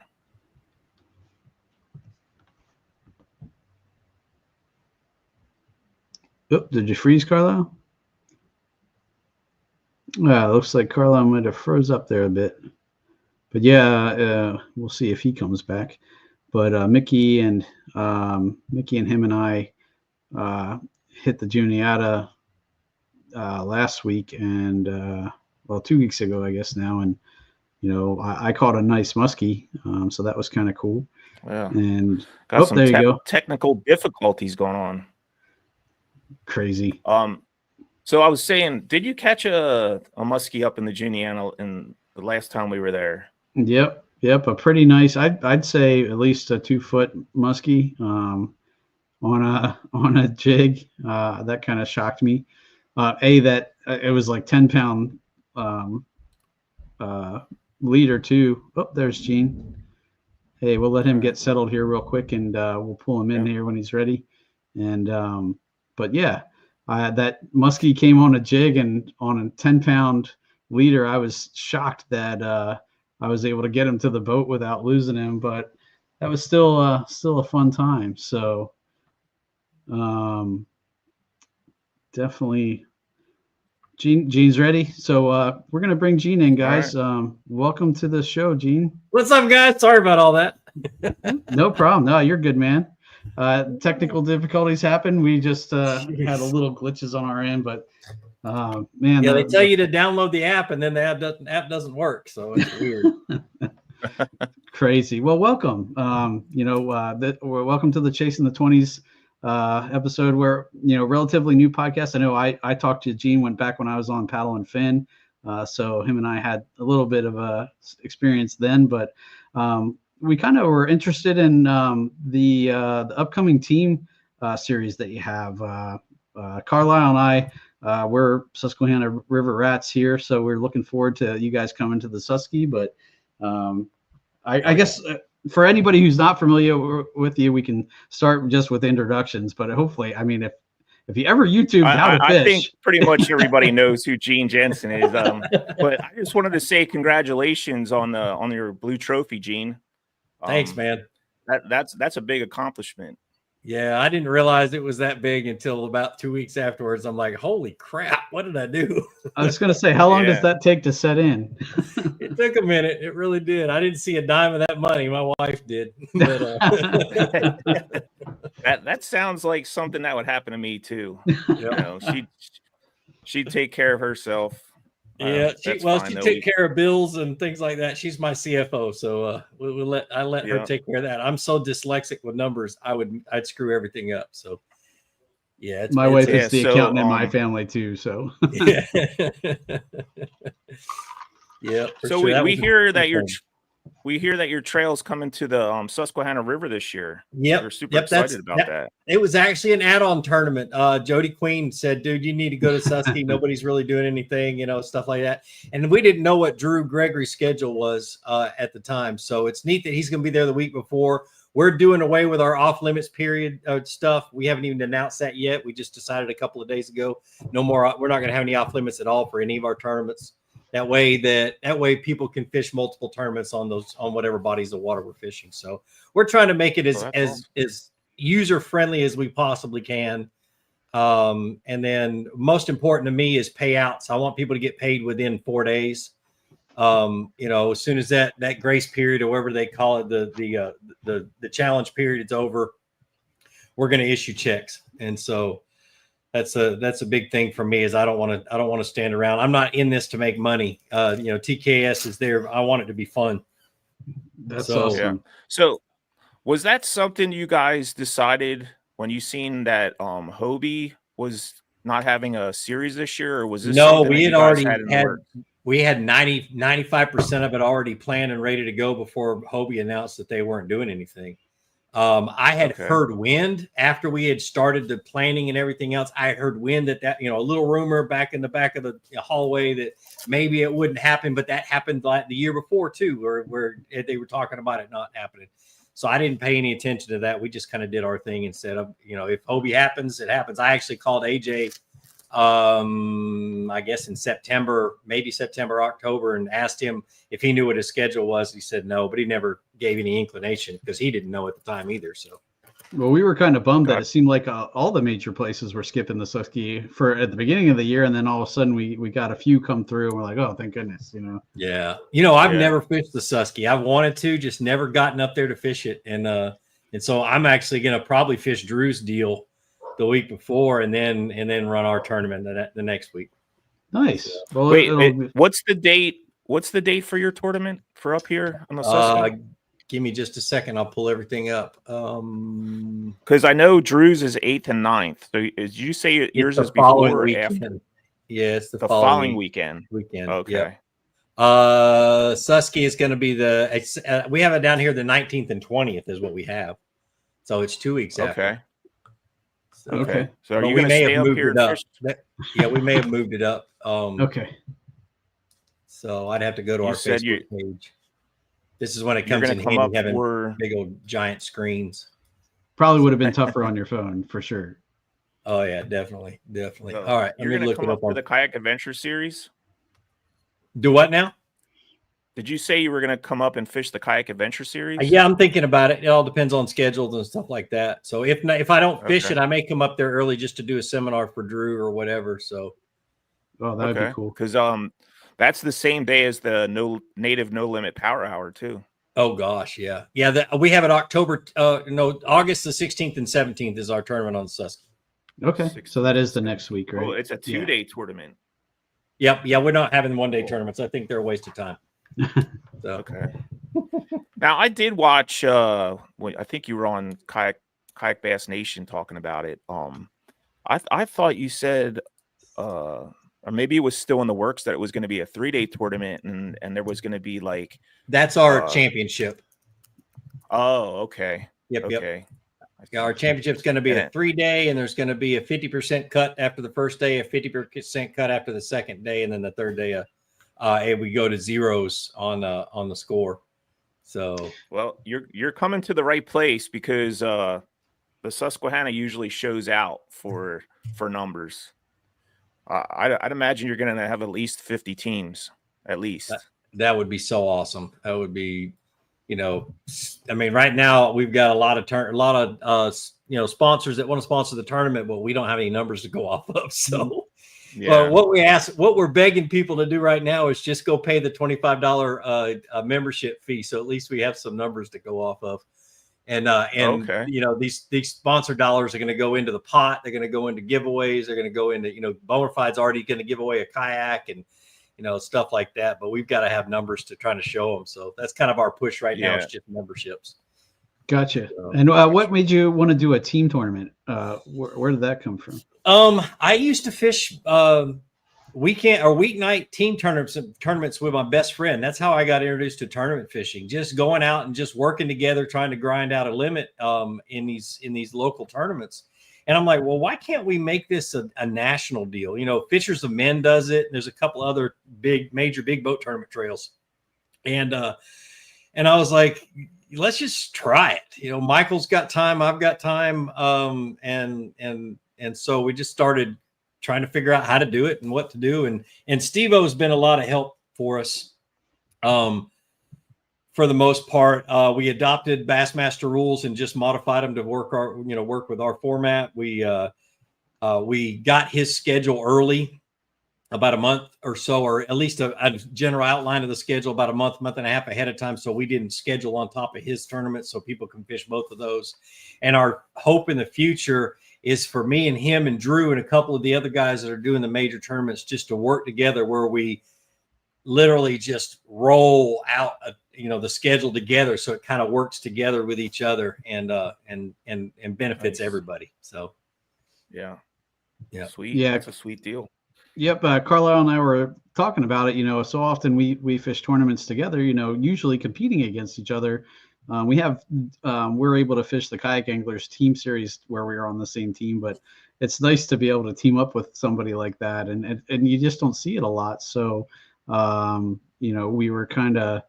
did you freeze, Carlo? Looks like Carlo might have froze up there a bit. But yeah, we'll see if he comes back. But Mickey and him and I hit the Juniata last week, and 2 weeks ago, I guess now. And I caught a nice muskie, so that was kind of cool. Yeah, and got some technical difficulties going on. Crazy. So I was saying, did you catch a muskie up in the Juniata in the last time we were there? Yep. A pretty nice. I'd say at least a 2-foot muskie on a jig. That kind of shocked me. That it was like 10-pound leader too. Oh, there's Gene. Hey, we'll let him get settled here real quick, and we'll pull him in here when he's ready. And but yeah, that muskie came on a jig and on a 10-pound leader. I was shocked that I was able to get him to the boat without losing him, but that was still a fun time. So definitely Gene's ready. So we're going to bring Gene in, guys. Right. Welcome to the show, Gene. What's up, guys? Sorry about all that. No problem. No, you're good, man. Technical difficulties happen. We just had a little glitches on our end, but man. Yeah, they tell you to download the app, and then the app doesn't work, so it's weird. Crazy. Well, welcome. Welcome to the Chasing the 20s episode where, relatively new podcast. I know I talked to Gene went back when I was on Paddle and Fin. So him and I had a little bit of a experience then, but we kind of were interested in the upcoming team series that you have. Carlisle and I, we're Susquehanna River rats here, so we're looking forward to you guys coming to the Susky. But I guess for anybody who's not familiar with you, we can start just with introductions. But hopefully, I mean, if you ever YouTube how to fish, I think pretty much everybody knows who Gene Jensen is. But I just wanted to say congratulations on your blue trophy, Gene. Thanks, man. That's a big accomplishment. Yeah, I didn't realize it was that big until about 2 weeks afterwards. I'm like, holy crap, what did I do? I was going to say, how long does that take to set in? It took a minute. It really did. I didn't see a dime of that money. My wife did. But, that sounds like something that would happen to me too. She'd take care of herself. Yeah, she take care of bills and things like that. She's my CFO, so I let her take care of that. I'm so dyslexic with numbers, I'd screw everything up. So yeah, my wife is the accountant in my family too. So yeah, yeah. So sure. we hear that your trail's coming to the Susquehanna River this year. Yep, we're super excited about that. It was actually an add-on tournament. Jody Queen said, "Dude, you need to go to Susky. Nobody's really doing anything, stuff like that." And we didn't know what Drew Gregory's schedule was at the time, so it's neat that he's going to be there the week before. We're doing away with our off-limits period stuff. We haven't even announced that yet. We just decided a couple of days ago. No more. We're not going to have any off-limits at all for any of our tournaments. That way people can fish multiple tournaments on whatever bodies of water we're fishing. So we're trying to make it as user friendly as we possibly can. And then most important to me is payouts. I want people to get paid within 4 days. As soon as that grace period or whatever they call it, the challenge period is over, we're going to issue checks. And so that's a big thing for me is I don't want to stand around. I'm not in this to make money. TKS is there. I want it to be fun. That's awesome. Yeah. So was that something you guys decided when you seen that Hobie was not having a series this year, or was this we had already we had 95% of it already planned and ready to go before Hobie announced that they weren't doing anything. I had heard wind after we had started the planning and everything else. I had heard wind that a little rumor back in the back of the hallway that maybe it wouldn't happen, but that happened like the year before too, where they were talking about it not happening. So I didn't pay any attention to that. We just kind of did our thing and said, if Hobie happens, it happens. I actually called AJ, I guess in September, maybe September, October, and asked him if he knew what his schedule was. He said no, but he never gave any inclination because he didn't know at the time either. So, well, we were kind of bummed that it seemed like all the major places were skipping the Susky at the beginning of the year, and then all of a sudden we got a few come through, and we're like, oh, thank goodness, Yeah, I've never fished the Susky. I've wanted to, just never gotten up there to fish it, and so I'm actually gonna probably fish Drew's deal the week before, and then run our tournament the next week. Nice. Well, wait, what's the date? What's the date for your tournament for up here on the Susky? Give me just a second. I'll pull everything up. Because I know Drew's is 8th and 9th. So did you say yours is before or after? Yeah, it's the following weekend. Okay. Yep. Susky is going to be we have it down here the 19th and 20th is what we have. So it's 2 weeks after. Okay. So are you going to stay up here? Yeah, we may have moved it up. Okay. So I'd have to go to our Facebook page. This is when it comes in handy having big old giant screens. Probably would have been tougher on your phone for sure. Oh yeah, definitely. So all right, you're going to come up for the Kayak Adventure Series? Do what now? Did you say you were going to come up and fish the Kayak Adventure Series? Yeah, I'm thinking about it. It all depends on schedules and stuff like that. So if I don't fish it, I may come up there early just to do a seminar for Drew or whatever. So, that would be cool. Because that's the same day as the native no limit power hour too. Oh gosh, yeah. We have it August the 16th and 17th is our tournament on Susky. Okay, so that is the next week, right? Oh, it's a 2-day tournament. Yep, yeah, we're not having 1-day tournaments. I think they're a waste of time. Okay. Now I did watch. I think you were on Kayak Kayak Bass Nation talking about it. I thought you said, or maybe it was still in the works, that it was going to be a 3-day tournament, and there was going to be like, That's our championship. oh, okay. Yep. Okay. Yeah, our championship's going to be a 3-day, and there's going to be a 50% cut after the first day, a 50% cut after the second day, and then the third day, and we go to zeros on the score. So, well, you're coming to the right place, because the Susquehanna usually shows out for numbers. I'd imagine you're going to have at least 50 teams, at least. That would be so awesome. That would be, I mean, right now we've got a lot of sponsors that want to sponsor the tournament, but we don't have any numbers to go off of. So, yeah. What we're begging people to do right now is just go pay the $25 membership fee. So at least we have some numbers to go off of. And okay. These sponsor dollars are going to go into the pot. They're going to go into giveaways. They're going to go into, Bonafide's already going to give away a kayak and, stuff like that. But we've got to have numbers to try to show them. So that's kind of our push right now. It's just memberships. Gotcha. So, and what made you want to do a team tournament? Where did that come from? I used to fish weekend or weeknight team tournaments with my best friend. That's how I got introduced to tournament fishing. Just going out and just working together, trying to grind out a limit in these local tournaments. And I'm like, well, why can't we make this a national deal? Fishers of Men does it. And there's a couple other major big boat tournament trails. And I was like, let's just try it. Michael's got time. I've got time. And so we just started trying to figure out how to do it and what to do. And Steve-O's been a lot of help for us. For the most part, we adopted Bassmaster rules and just modified them to work with our format. We got his schedule early, about a month or so, or at least a general outline of the schedule about a month and a half ahead of time. So we didn't schedule on top of his tournament so people can fish both of those. And our hope in the future is for me and him and Drew and a couple of the other guys that are doing the major tournaments just to work together where we literally just roll out the schedule together, so it kind of works together with each other and benefits everybody. So yeah, sweet. Yeah, that's a sweet deal. Yep. Carlisle and I were talking about it. So often we fish tournaments together, usually competing against each other. We're able to fish the Kayak Anglers team series where we are on the same team, but it's nice to be able to team up with somebody like that. And you just don't see it a lot. So, we were kind of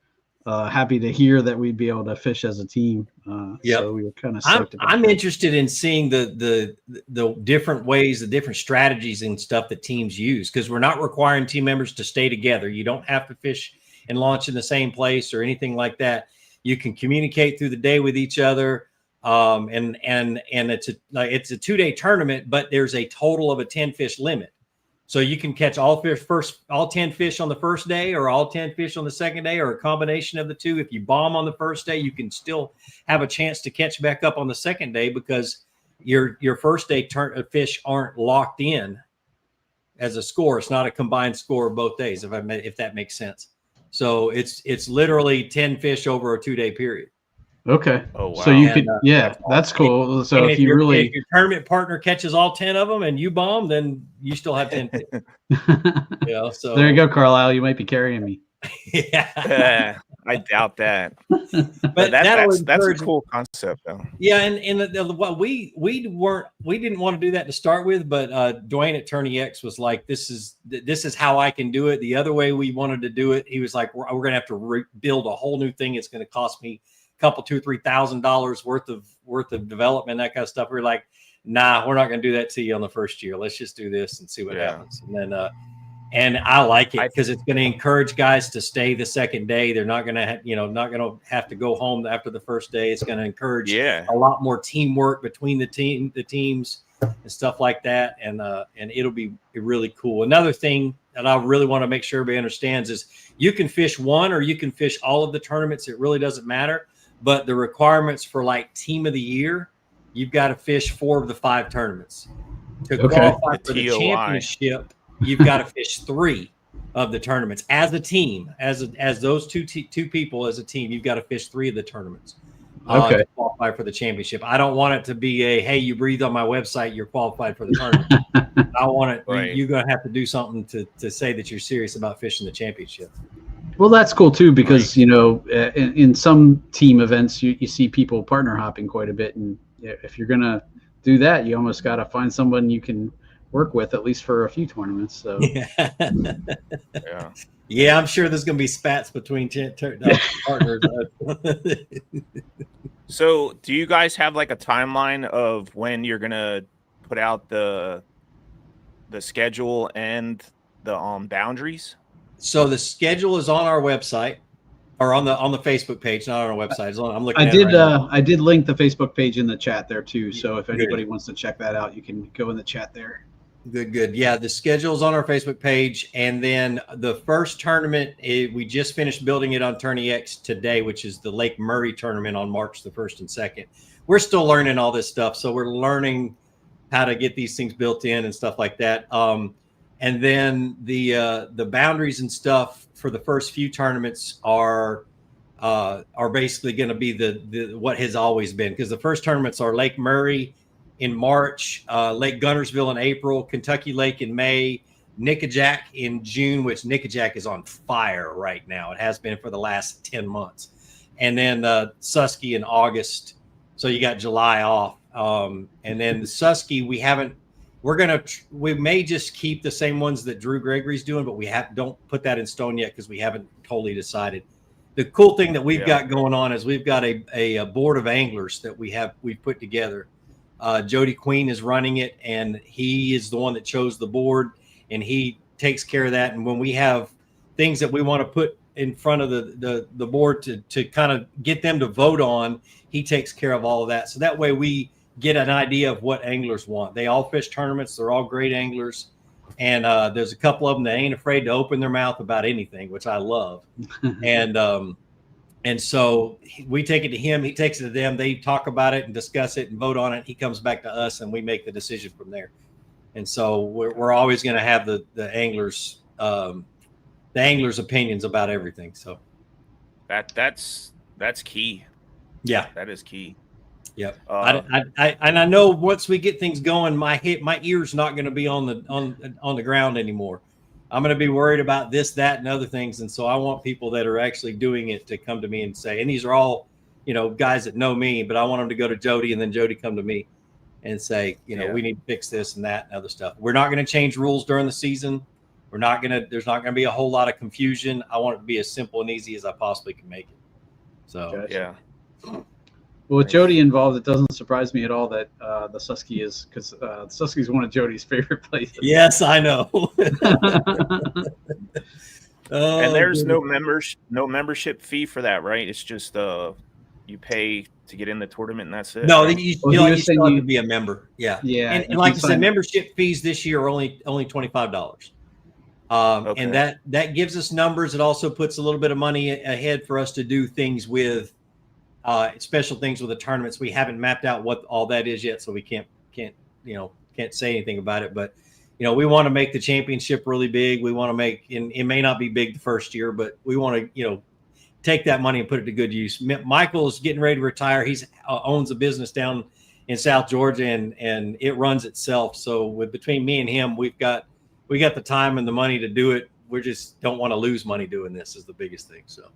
happy to hear that we'd be able to fish as a team. So we were kind of stoked about I'm that. interested in seeing the different ways, the different strategies and stuff that teams use, because we're not requiring team members to stay together. You don't have to fish and launch in the same place or anything like that. You can communicate through the day with each other. And it's a 2-day tournament, but there's a total of a 10 fish limit. So you can catch all 10 fish on the first day, or all 10 fish on the second day, or a combination of the two. If you bomb on the first day, you can still have a chance to catch back up on the second day, because your first day fish aren't locked in as a score. It's not a combined score of both days, if that makes sense. So it's literally 10 fish over a 2-day period. Okay. Oh, wow. So you could, that's cool. So if your tournament partner catches all 10 of them and you bomb, then you still have 10 fish. So there you go, Carlisle. You might be carrying me. Yeah. I doubt that. But that's a cool concept, though. Yeah, and we didn't want to do that to start with, but Dwayne at Tourney X was like, "This is how I can do it." The other way we wanted to do it, he was like, "We're going to have to build a whole new thing. It's going to cost me $2,000-$3,000 worth of development, that kind of stuff." We were like, "Nah, we're not going to do that to you on the first year. Let's just do this and see what happens." And then and I like it because it's going to encourage guys to stay the second day. They're not going to have to go home after the first day. It's going to encourage a lot more teamwork between the teams and stuff like that. And it'll be really cool. Another thing that I really want to make sure everybody understands is you can fish one or you can fish all of the tournaments. It really doesn't matter. But the requirements for like team of the year, you've got to fish 4 of the 5 tournaments. To qualify for the championship, you've got to fish 3 of the tournaments as a team, as those two people as a team. You've got to fish 3 of the tournaments. Okay. to qualify for the championship. I don't want it to be a, hey, you breathe on my website, you're qualified for the tournament. I want it. Right. You're going to have to do something to say that you're serious about fishing the championship. Well, that's cool too, because in some team events, you see people partner hopping quite a bit, and if you're gonna do that, you almost got to find someone you can work with at least for a few tournaments. So Yeah. Yeah, I'm sure there's going to be spats between partners. So, do you guys have like a timeline of when you're gonna put out the schedule and the boundaries? So the schedule is on our website, or on the Facebook page, not on our website. It's on, I'm looking at it right now. I did link the Facebook page in the chat there too. So if Good. anybody wants to check that out, you can go in the chat there. Good. Yeah, the schedule's on our Facebook page, and then the first tournament, we just finished building it on Tourney X today, which is the Lake Murray tournament on March the 1st and 2nd. We're still learning all this stuff, so we're learning how to get these things built in and stuff like that. And then the boundaries and stuff for the first few tournaments are basically going to be the what has always been, because the first tournaments are Lake Murray in March, Lake Gunnersville in April, Kentucky Lake in May, Nickajack in June, which Nickajack is on fire right now. It has been for the last 10 months. And then Susky in August. So you got July off. And then the Susky, we may just keep the same ones that Drew Gregory's doing, but don't put that in stone yet because we haven't totally decided. The cool thing that we've got going on is we've got a board of anglers that we've put together. Jody Queen is running it, and he is the one that chose the board, and he takes care of that. And when we have things that we want to put in front of the board to kind of get them to vote on, he takes care of all of that. So that way we get an idea of what anglers want. They all fish tournaments. They're all great anglers. And there's a couple of them that ain't afraid to open their mouth about anything, which I love. And so we take it to him. He takes it to them. They talk about it and discuss it and vote on it. He comes back to us, and we make the decision from there. And so we're always going to have the anglers' opinions about everything. So that's key. Yeah, that is key. Yep. I know once we get things going, my ear's not going to be on the ground anymore. I'm going to be worried about this, that, and other things. And so I want people that are actually doing it to come to me and say, and these are all, guys that know me, but I want them to go to Jody, and then Jody come to me and say, we need to fix this and that and other stuff. We're not going to change rules during the season. There's not going to be a whole lot of confusion. I want it to be as simple and easy as I possibly can make it. So, Gotcha. Yeah. Well, with Jody involved, it doesn't surprise me at all that the Susky is, because Susky is one of Jody's favorite places. Yes, I know. And there's no membership fee for that, right? It's just you pay to get in the tournament, and that's it. No, right? you still have to be a member. Yeah, yeah. And like I said, membership fees this year are only $25. Okay. And that gives us numbers. It also puts a little bit of money ahead for us to do things with. Special things with the tournaments. We haven't mapped out what all that is yet, so we can't say anything about it. But we want to make the championship really big. We want to make, and it may not be big the first year, but we want to take that money and put it to good use. Michael's getting ready to retire. He's owns a business down in South Georgia, and it runs itself. So between me and him, we got the time and the money to do it. We just don't want to lose money doing this is the biggest thing. So.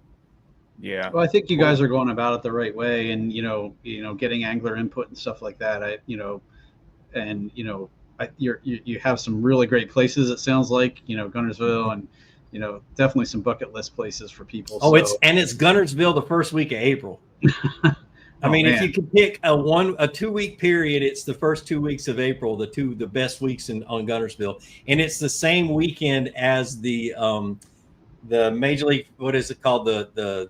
Yeah. Well, I think you guys are going about it the right way, and getting angler input and stuff like that. You have some really great places. It sounds like Gunnersville, and definitely some bucket list places for people. Oh, it's Gunnersville the first week of April. I mean, if you could pick a 2-week period, it's the first 2 weeks of April, the best weeks on Gunnersville, and it's the same weekend as the Major League, what is it called? The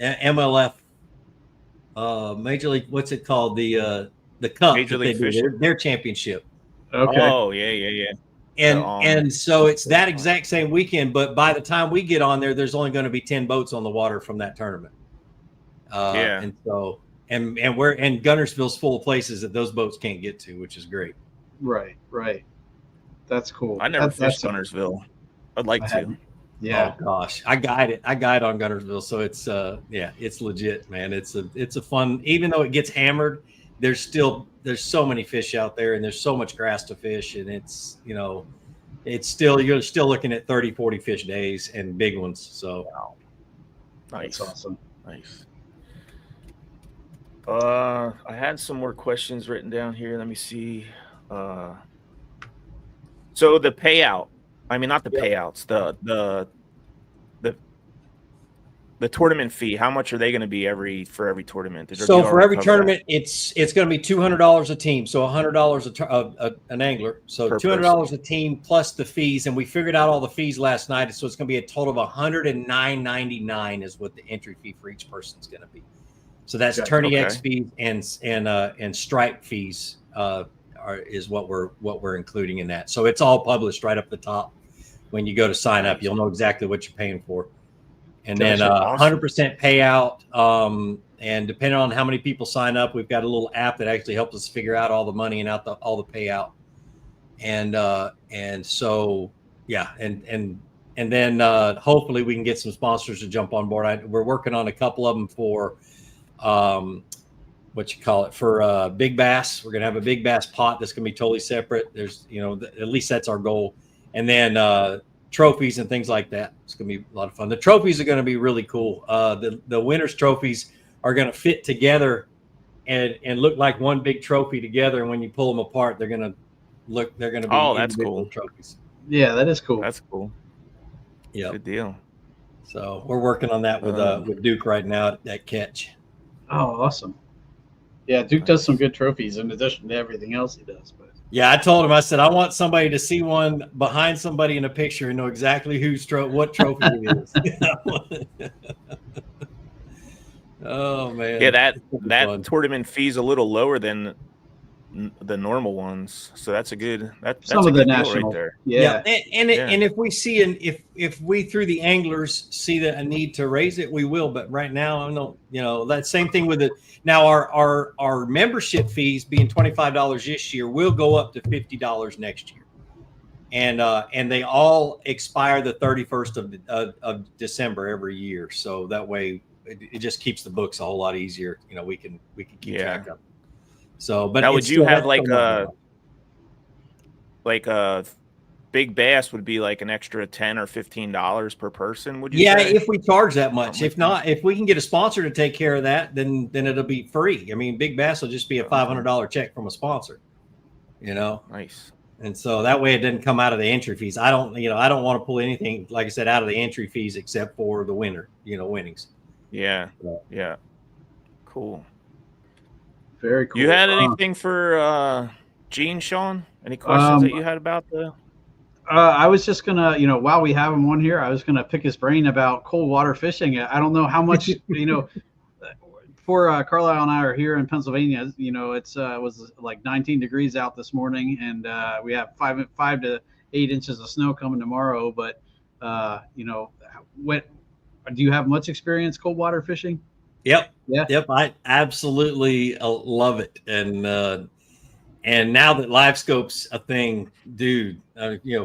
MLF, Major League, what's it called? The Cup, Major League Fishing, their championship. Okay. Oh yeah. And so it's that exact same weekend, but by the time we get on there, there's only going to be 10 boats on the water from that tournament. And so and Gunnersville's full of places that those boats can't get to, which is great. Right. That's cool. I never fished Gunnersville. I'd like to. Yeah. Oh gosh, I guide on Gunnersville, so it's it's legit, man. It's a fun, even though it gets hammered, there's so many fish out there, and there's so much grass to fish, and it's you're still looking at 30, 40 fish days and big ones. So Wow. Nice. That's awesome. Nice. I had some more questions written down here. Let me see. So the payout, I mean, not the payouts, the tournament fee, how much are they going to be for every tournament? So for every tournament, it's going to be $200 a team. So $100 an angler. So $200 a team plus the fees. And we figured out all the fees last night. So it's going to be a total of $109.99 is what the entry fee for each person is going to be. So that's Tourney X fees and stripe fees is what we're including in that. So it's all published right up the top. When you go to sign up, you'll know exactly what you're paying for. And then 100% payout. And depending on how many people sign up, we've got a little app that actually helps us figure out all the money and all the payout. And so, yeah. And then hopefully we can get some sponsors to jump on board. We're working on a couple of them for, for big bass. We're going to have a big bass pot that's going to be totally separate. There's, at least that's our goal. And then, trophies and things like that. It's going to be a lot of fun. The trophies are going to be really cool. The winners trophies are going to fit together and look like one big trophy together. And when you pull them apart, they're going to be that's cool trophies. Yeah, that is cool. That's cool. Yeah. Good deal. So we're working on that with Duke right now at Catch. Oh, awesome. Yeah, Duke does some good trophies in addition to everything else he does. But yeah, I told him, I said, I want somebody to see one behind somebody in a picture and know exactly what trophy it is. Oh man. Yeah, that tournament fee's a little lower than the normal ones. So that's a good that's some a of the good deal national right there. Yeah. And if we see if we through the anglers see that a need to raise it, we will. But right now, I don't, that same thing with it. Now our membership fees being $25 this year will go up to $50 next year. And they all expire the 31st of December every year. So that way it just keeps the books a whole lot easier. We can keep track of them. So, but now would you have like a big bass would be like an extra $10 or $15 per person? Would you? Yeah, say? If we charge that much. If not, if we can get a sponsor to take care of that, then it'll be free. I mean, big bass will just be a $500 check from a sponsor. Nice. And so that way it doesn't come out of the entry fees. I don't want to pull anything, like I said, out of the entry fees except for the winner, winnings. Yeah. Yeah. Cool. Very cool. You had anything for Gene, Sean? Any questions that you had about the? I was just gonna, while we have him on here, I was gonna pick his brain about cold water fishing. I don't know how much, for Carlisle and I are here in Pennsylvania. It was like 19 degrees out this morning, and we have 5 to 8 inches of snow coming tomorrow. But do you have much experience cold water fishing? Yep. Yeah. Yep. I absolutely love it. And now that live scope's a thing, dude,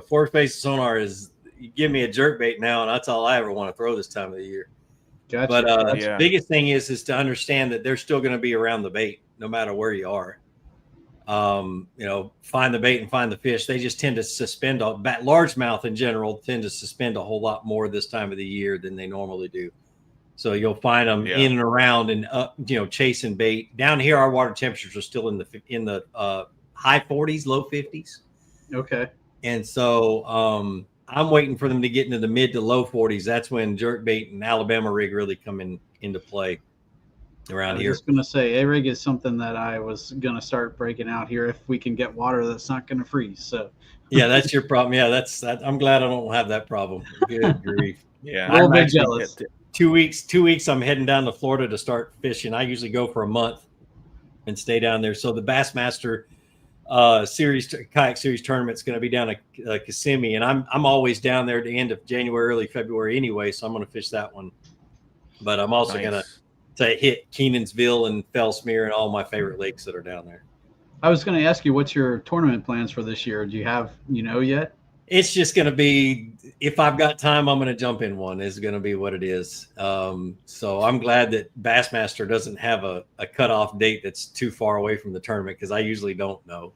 force based sonar you give me a jerk bait now, and that's all I ever want to throw this time of the year. Gotcha. But the biggest thing is to understand that they're still going to be around the bait no matter where you are. Find the bait and find the fish. They just tend to suspend largemouth in general tend to suspend a whole lot more this time of the year than they normally do. So you'll find them in and around and up, chasing bait. Down here, our water temperatures are still in the high 40s, low 50s. Okay. And so I'm waiting for them to get into the mid to low 40s. That's when jerkbait and Alabama rig really come into play around here. I was just going to say, A-rig is something that I was going to start breaking out here if we can get water that's not going to freeze. So yeah, that's your problem. Yeah, I'm glad I don't have that problem. Good grief. Yeah, a little bit jealous. 2 weeks. I'm heading down to Florida to start fishing. I usually go for a month and stay down there. So the Bassmaster kayak series tournament is going to be down at Kissimmee, and I'm always down there at the end of January, early February anyway. So I'm going to fish that one. But I'm also going to hit Kenansville and Fellsmere and all my favorite lakes that are down there. I was going to ask you, what's your tournament plans for this year? Do you have, yet? It's just going to be, if I've got time, I'm going to jump in one, is going to be what it is. So I'm glad that Bassmaster doesn't have a cutoff date that's too far away from the tournament, because I usually don't know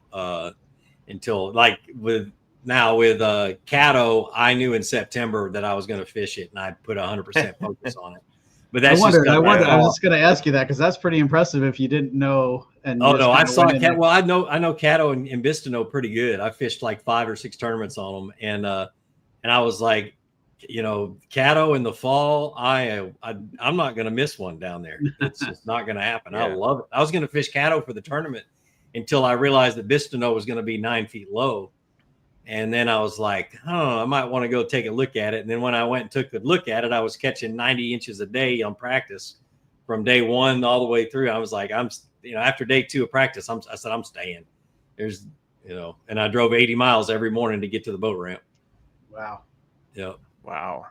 until, like with Caddo, I knew in September that I was going to fish it, and I put 100% focus on it. But that's I just wondered. got I was just going to ask you that, because that's pretty impressive if you didn't know. And Oh no, I saw it. Well, I know Caddo and Bistino pretty good. I fished like 5 or 6 tournaments on them, and I was like, Caddo in the fall, I'm not going to miss one down there. It's just not going to happen. Yeah. I love it. I was going to fish Caddo for the tournament until I realized that Bistino was going to be 9 feet low. And then I was like, I might want to go take a look at it. And then when I went and took a look at it, I was catching 90 inches a day on practice from day 1 all the way through. I was like, after day 2 of practice, I said, I'm staying. And I drove 80 miles every morning to get to the boat ramp. Wow. Yeah. Wow.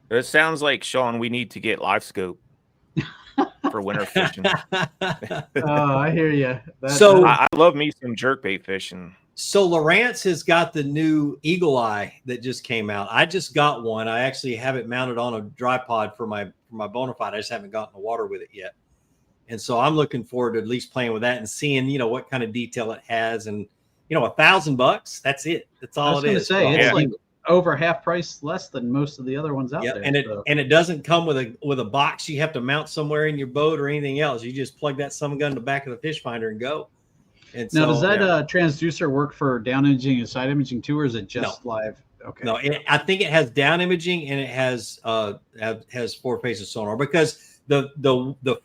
It sounds like, Sean, we need to get live scope for winter fishing. Oh, I hear you. I love me some jerkbait fishing. So Lowrance has got the new Eagle Eye that just came out. I just got one. I actually have it mounted on a tripod for my Bonafide. I just haven't gotten the water with it yet. And so I'm looking forward to at least playing with that and seeing, what kind of detail it has. And, $1,000, that's it. That's all it is. Say, it's like over half price less than most of the other ones out there. And it doesn't come with a box you have to mount somewhere in your boat or anything else. You just plug that sun gun in the back of the fish finder and go. And now, does that transducer work for down imaging and side imaging too, or is it just live? Okay. No, I think it has down imaging and it has 4 phases sonar, because the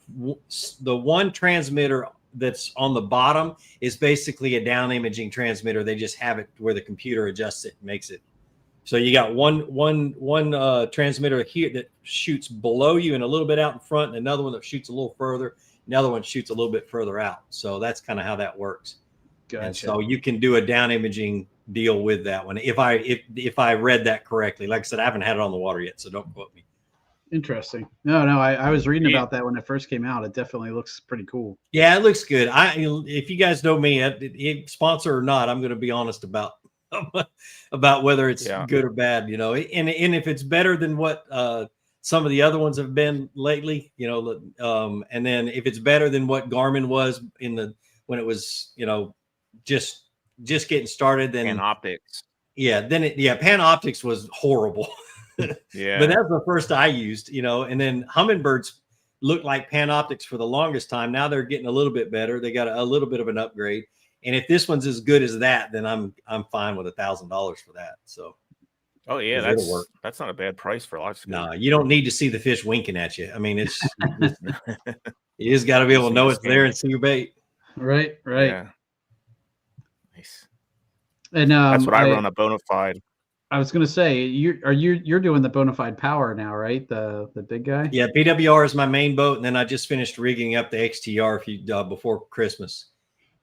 one transmitter that's on the bottom is basically a down imaging transmitter. They just have it where the computer adjusts it and makes it. So you got one transmitter here that shoots below you and a little bit out in front, and another one that shoots a little further. Another one shoots a little bit further out. So that's kind of how that works. Gotcha. And so you can do a down imaging deal with that one. If I read that correctly, like I said, I haven't had it on the water yet, so don't quote me. Interesting. No, I was reading about that when it first came out. It definitely looks pretty cool. Yeah, it looks good. If you guys know me, sponsor or not, I'm going to be honest about whether it's good or bad, and if it's better than what some of the other ones have been lately, and then if it's better than what Garmin was when it was, just getting started, then Panoptics. Yeah, Panoptics was horrible. Yeah, but that's the first I used, and then Humminbirds looked like Panoptics for the longest time. Now they're getting a little bit better. They got a little bit of an upgrade. And if this one's as good as that, then I'm fine with $1,000 for that. So, oh yeah, that's not a bad price for live scope. No, you don't need to see the fish winking at you. I mean, you just got to be able to know it's there and see your bait. Right. Yeah. Nice. And that's what I run a Bonafide. I was going to say, you're doing the Bonafide Power now, right? The big guy. Yeah, PWR is my main boat, and then I just finished rigging up the XTR before Christmas.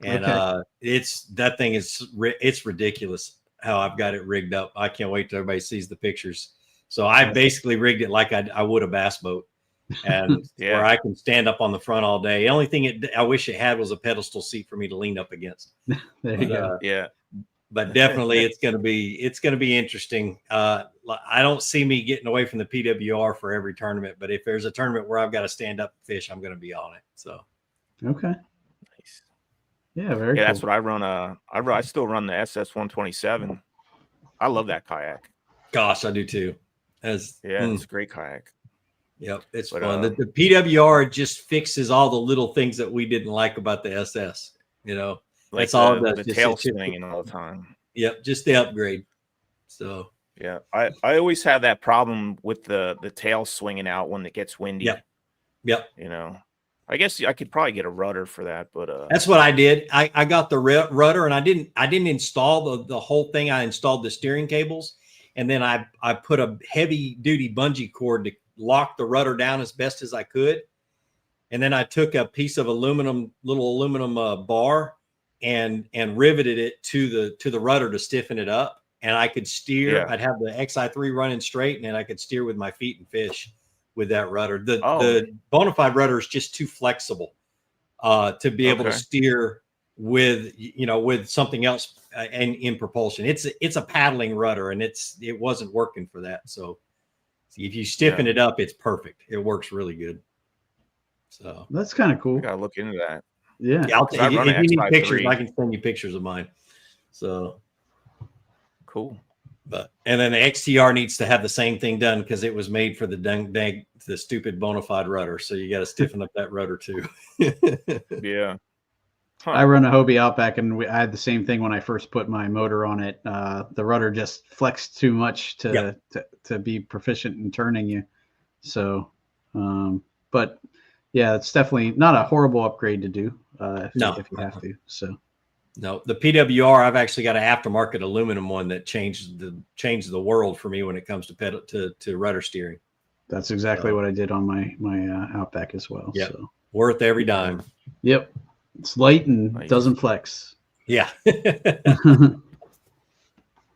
And that thing it's ridiculous how I've got it rigged up. I can't wait till everybody sees the pictures. So I basically rigged it like I would a bass boat, and where I can stand up on the front all day. The only thing I wish it had was a pedestal seat for me to lean up against. There you go. Yeah, but definitely it's going to be interesting. I don't see me getting away from the PWR for every tournament, but if there's a tournament where I've got to stand up and fish, I'm going to be on it. So okay. Yeah, very cool. That's what I run. I still run the SS 127. I love that kayak. Gosh, I do too. It's a great kayak. Yep, it's fun. The PWR just fixes all the little things that we didn't like about the SS. Like that's all it does. The tail swinging all the time. Yep, just the upgrade. So yeah, I always have that problem with the tail swinging out when it gets windy. Yep. I guess I could probably get a rudder for that, but that's what I did. I got the rudder, and I didn't install the whole thing. I installed the steering cables, and then I put a heavy duty bungee cord to lock the rudder down as best as I could. And then I took a piece of little aluminum bar and riveted it to the rudder to stiffen it up. And I could steer. Yeah. I'd have the XI3 running straight, and then I could steer with my feet and fish with that rudder. The Bonafide rudder is just too flexible to be able to steer with something else and in propulsion. It's a paddling rudder, and it wasn't working for that. So if you stiffen it up, it's perfect. It works really good. So that's kind of cool. I gotta look into that. Yeah, I'll tell you, if you need pictures, X53. I can send you pictures of mine. So cool. And then the XTR needs to have the same thing done because it was made for the stupid bona fide rudder. So you got to stiffen up that rudder too. Yeah. Huh. I run a Hobie Outback, and I had the same thing when I first put my motor on it. The rudder just flexed too much to be proficient in turning you. So, but yeah, it's definitely not a horrible upgrade to do if you have to. So. No, the PWR, I've actually got an aftermarket aluminum one that changed the world for me when it comes to rudder steering. That's exactly what I did on my Outback as well. Yeah, so. Worth every dime. Yep, it's light and doesn't flex. Yeah.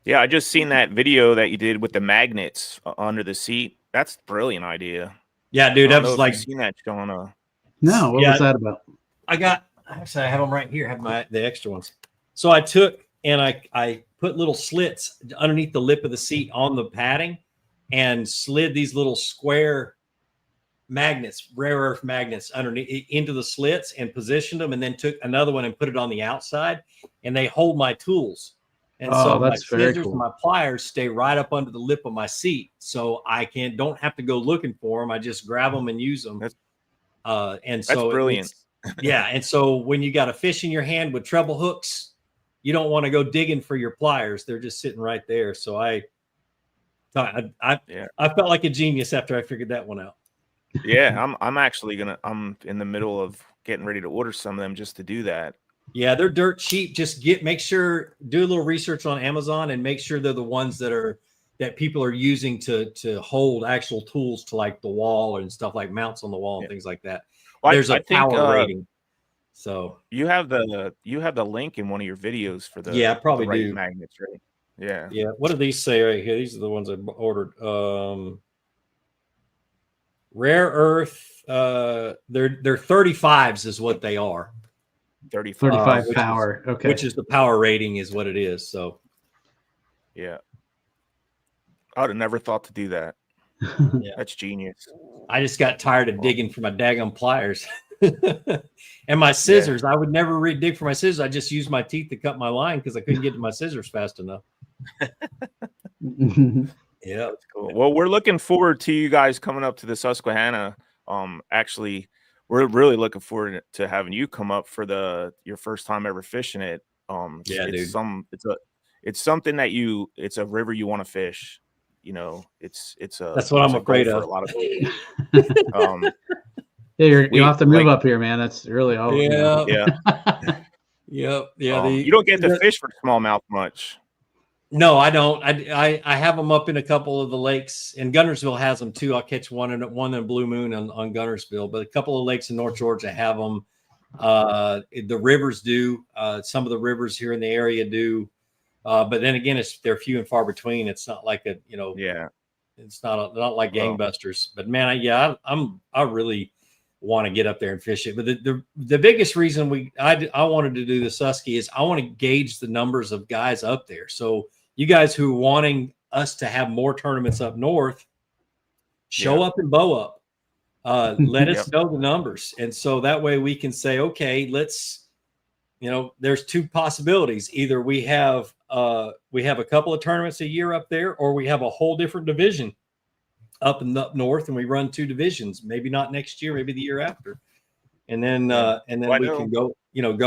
Yeah, I just seen that video that you did with the magnets under the seat. That's a brilliant idea. Yeah, dude, I was like, seen that, Sean. No, what was that about? Actually, I have them right here. I have the extra ones. So I took and I put little slits underneath the lip of the seat on the padding and slid these little square magnets, rare earth magnets underneath into the slits and positioned them, and then took another one and put it on the outside, and they hold my tools. And so my scissors and my pliers stay right up under the lip of my seat. So I don't have to go looking for them. I just grab them and use them. That's brilliant. Yeah, and so when you got a fish in your hand with treble hooks, you don't want to go digging for your pliers. They're just sitting right there. So I felt like a genius after I figured that one out. Yeah, I'm in the middle of getting ready to order some of them just to do that. Yeah, they're dirt cheap. Just do a little research on Amazon and make sure they're the ones that people are using to hold actual tools to like the wall and stuff like mounts on the wall and things like that. Well, there's a power rating. So you have the link in one of your videos for the I probably do magnets, right? Yeah. Yeah. What do these say right here? These are the ones I ordered. Rare earth. They're 35s is what they are. 35 power. Okay. Which is the power rating is what it is. So. Yeah. I would have never thought to do that. Yeah. That's genius. I just got tired of digging for my daggum pliers and my scissors. I would never dig for my scissors. I just used my teeth to cut my line because I couldn't get to my scissors fast enough. Yeah, that's cool. Well, we're looking forward to you guys coming up to the Susquehanna. Actually, we're really looking forward to having you come up for your first time ever fishing it. It's something that it's a river you want to fish. That's what I'm afraid of. A lot of you have to move up here, man. That's really all. Yeah. You don't get to fish for smallmouth much. No, I don't. I have them up in a couple of the lakes, and Gunnersville has them too. I'll catch one in Blue Moon on Gunnersville, but a couple of lakes in North Georgia have them. The rivers do. Some of the rivers here in the area do. But then again, they're few and far between. It's not like it's not like gangbusters. But man, I really want to get up there and fish it. But the biggest reason I wanted to do the Susky is I want to gauge the numbers of guys up there. So you guys who are wanting us to have more tournaments up north, show up and bow up. Let us know the numbers, and so that way we can say, okay, there's two possibilities. Either we have a couple of tournaments a year up there, or we have a whole different division up north, and we run two divisions. Maybe not next year, maybe the year after, and then we can go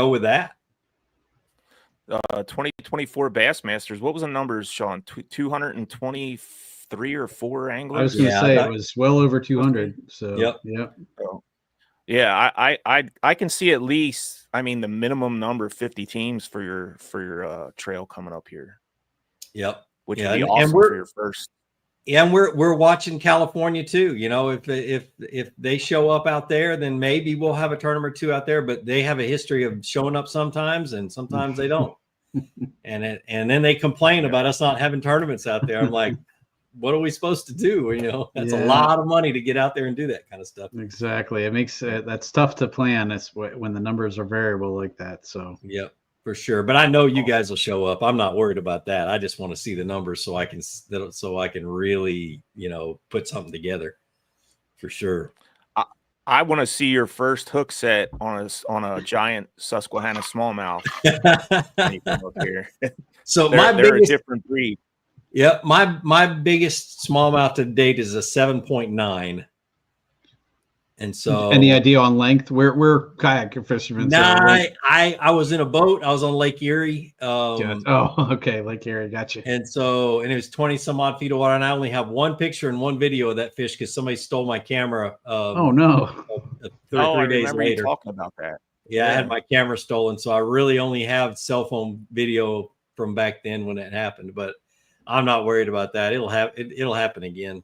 with that. 2024 Bassmasters. What was the numbers, Sean? 223 or 4 anglers. I was going to say it was well over 200. So yep. Yeah, I can see at least. I mean, the minimum number 50 teams for your trail coming up here. Yep, which would be awesome for your first. Yeah, and we're watching California too. If they show up out there, then maybe we'll have a tournament or two out there. But they have a history of showing up sometimes, and sometimes they don't. and then they complain about us not having tournaments out there. I'm like, what are we supposed to do? You know, that's a Yeah. lot of money to get out there and do that kind of stuff. Exactly. It makes that's tough to plan. It's when the numbers are variable like that. So Yep, for sure. But I know you guys will show up. I'm not worried about that. I just want to see the numbers so I can really, you know, put something together for sure. I want to see your first hook set on a giant Susquehanna smallmouth. When you come up here. So they're a different breed. Yep, my biggest smallmouth to date is a 7.9. And so, any idea on length? We're kayak fishermen. Nah, so I was in a boat. I was on Lake Erie. Okay, Lake Erie, gotcha. And it was 20 some odd feet of water, and I only have one picture and one video of that fish because somebody stole my camera. Oh no! 3 days remember later. You talking about that. Yeah, I had my camera stolen, so I really only have cell phone video from back then when it happened. But I'm not worried about that. It'll happen again.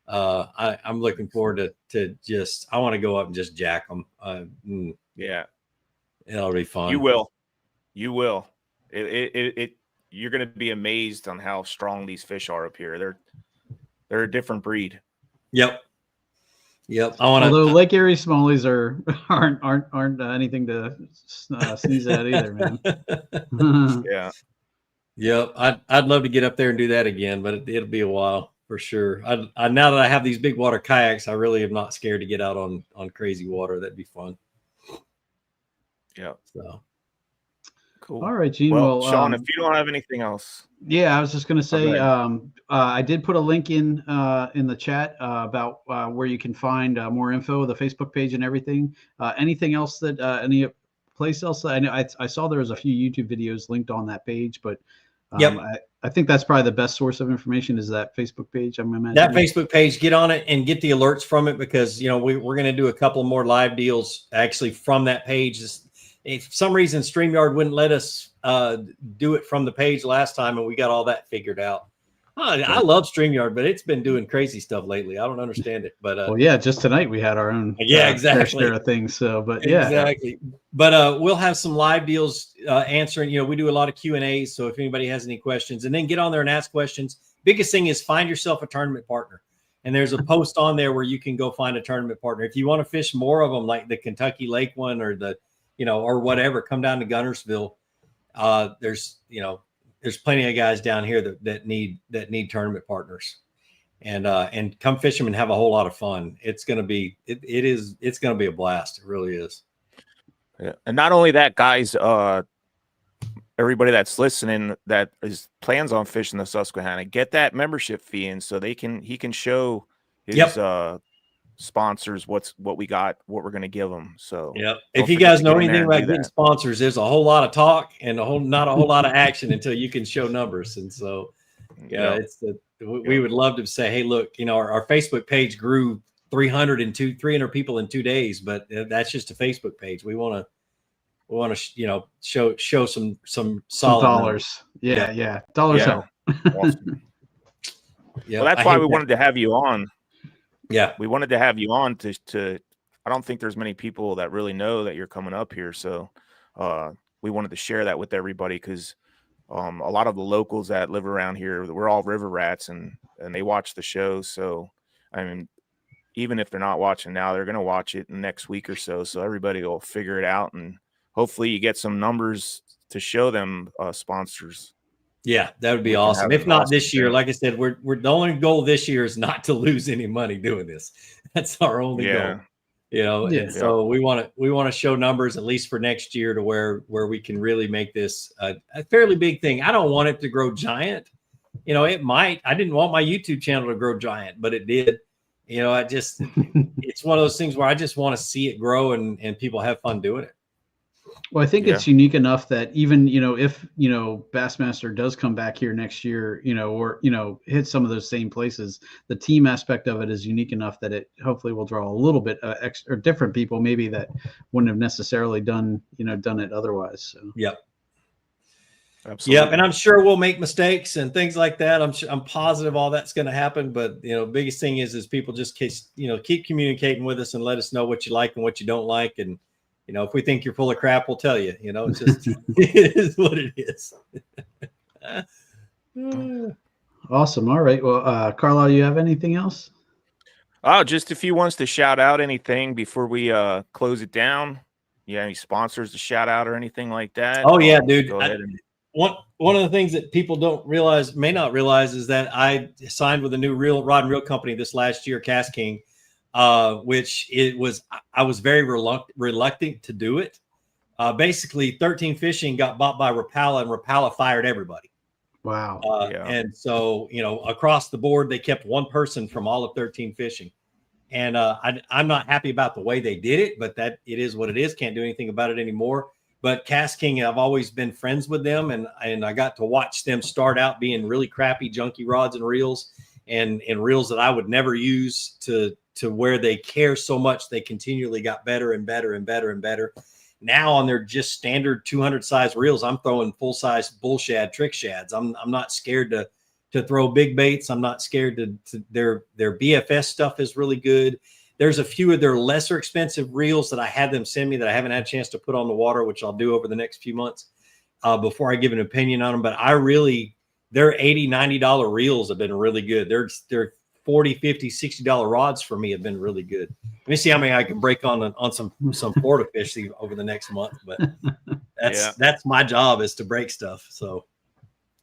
I'm looking forward to just. I want to go up and just jack them. Yeah, it'll be fun. You will. You're going to be amazed on how strong these fish are up here. They're a different breed. Yep. Although Lake Erie smallies aren't anything to sneeze at either, man. Yeah. Yep. I'd love to get up there and do that again, but it'll be a while for sure. I now that I have these big water kayaks, I really am not scared to get out on crazy water. That'd be fun. Yeah. So cool. All right, Gene. Well, Sean, if you don't have anything else. Yeah, I was just going to say, I did put a link in the chat about where you can find more info, the Facebook page and everything. Anything else that any place else? I know I saw there was a few YouTube videos linked on that page, but I think that's probably the best source of information is that Facebook page. I'm imagining that Facebook page. Get on it and get the alerts from it because we're going to do a couple more live deals actually from that page. If for some reason StreamYard wouldn't let us do it from the page last time, and we got all that figured out. I love StreamYard, but it's been doing crazy stuff lately. I don't understand it. But well, yeah, just tonight we had our own exactly share of things. So, but exactly. But we'll have some live deals answering. We do a lot of Q&As, so if anybody has any questions, and then get on there and ask questions. Biggest thing is find yourself a tournament partner. And there's a post on there where you can go find a tournament partner. If you want to fish more of them, like the Kentucky Lake one or the or whatever, come down to Gunnersville. There's plenty of guys down here that need tournament partners, and come fish them and have a whole lot of fun. It's gonna be it's gonna be a blast. It really is. Yeah, and not only that, guys. Everybody that's listening that plans on fishing the Susquehanna, get that membership fee in so he can show his sponsors what we got, what we're going to give them. So if you guys know anything about getting sponsors, there's a whole lot of talk and not a whole lot of action until you can show numbers. And so we would love to say, hey, look, our Facebook page grew 300 people in 2 days, but that's just a Facebook page. We want to show some solid dollars. Yeah. Dollars help. Awesome. Well, that's why we wanted to have you on. Yeah, we wanted to have you on to. I don't think there's many people that really know that you're coming up here, so we wanted to share that with everybody because a lot of the locals that live around here, we're all river rats, and they watch the show. So, I mean, even if they're not watching now, they're going to watch it in the next week or so. So everybody will figure it out, and hopefully, you get some numbers to show them sponsors. Yeah, that would be awesome. If not this year, like I said, we're the only goal this year is not to lose any money doing this. That's our only goal. And so we want to show numbers at least for next year to where we can really make this a fairly big thing. I don't want it to grow giant. It might. I didn't want my YouTube channel to grow giant, but it did. It's one of those things where I just want to see it grow and people have fun doing it. Well, I think it's unique enough that even, if, Bassmaster does come back here next year, or, hit some of those same places, the team aspect of it is unique enough that it hopefully will draw a little bit extra or different people maybe that wouldn't have necessarily done it otherwise. So. Yep. Absolutely. Yep. And I'm sure we'll make mistakes and things like that. I'm positive all that's going to happen. But, biggest thing is people just keep communicating with us and let us know what you like and what you don't like. And, if we think you're full of crap, we'll tell you. It's just it is what it is. Awesome. All right. Well, Carlisle, you have anything else? Oh, just if he wants to shout out anything before we close it down. Yeah, any sponsors to shout out or anything like that? Oh yeah, dude. Go ahead. And One of the things that people may not realize, is that I signed with a new rod and reel company this last year, Cast King, which I was very reluctant to do it. Basically, 13 Fishing got bought by Rapala, and Rapala fired everybody. Wow. And so, across the board, they kept one person from all of 13 Fishing. And I'm not happy about the way they did it, but that it is what it is. Can't do anything about it anymore. But Cast King, I've always been friends with them, and I got to watch them start out being really crappy, junky rods and reels, and reels that I would never use, to where they care so much. They continually got better and better and better and better. Now on their just standard 200 size reels, I'm throwing full size bull shad, trick shads. I'm not scared to throw big baits. I'm not scared to their BFS stuff is really good. There's a few of their lesser expensive reels that I had them send me that I haven't had a chance to put on the water, which I'll do over the next few months before I give an opinion on them. But their $80, $90 reels have been really good. Their $40, $50, $60 rods for me have been really good. Let me see how many I can break on some Florida fish over the next month. But that's my job, is to break stuff. So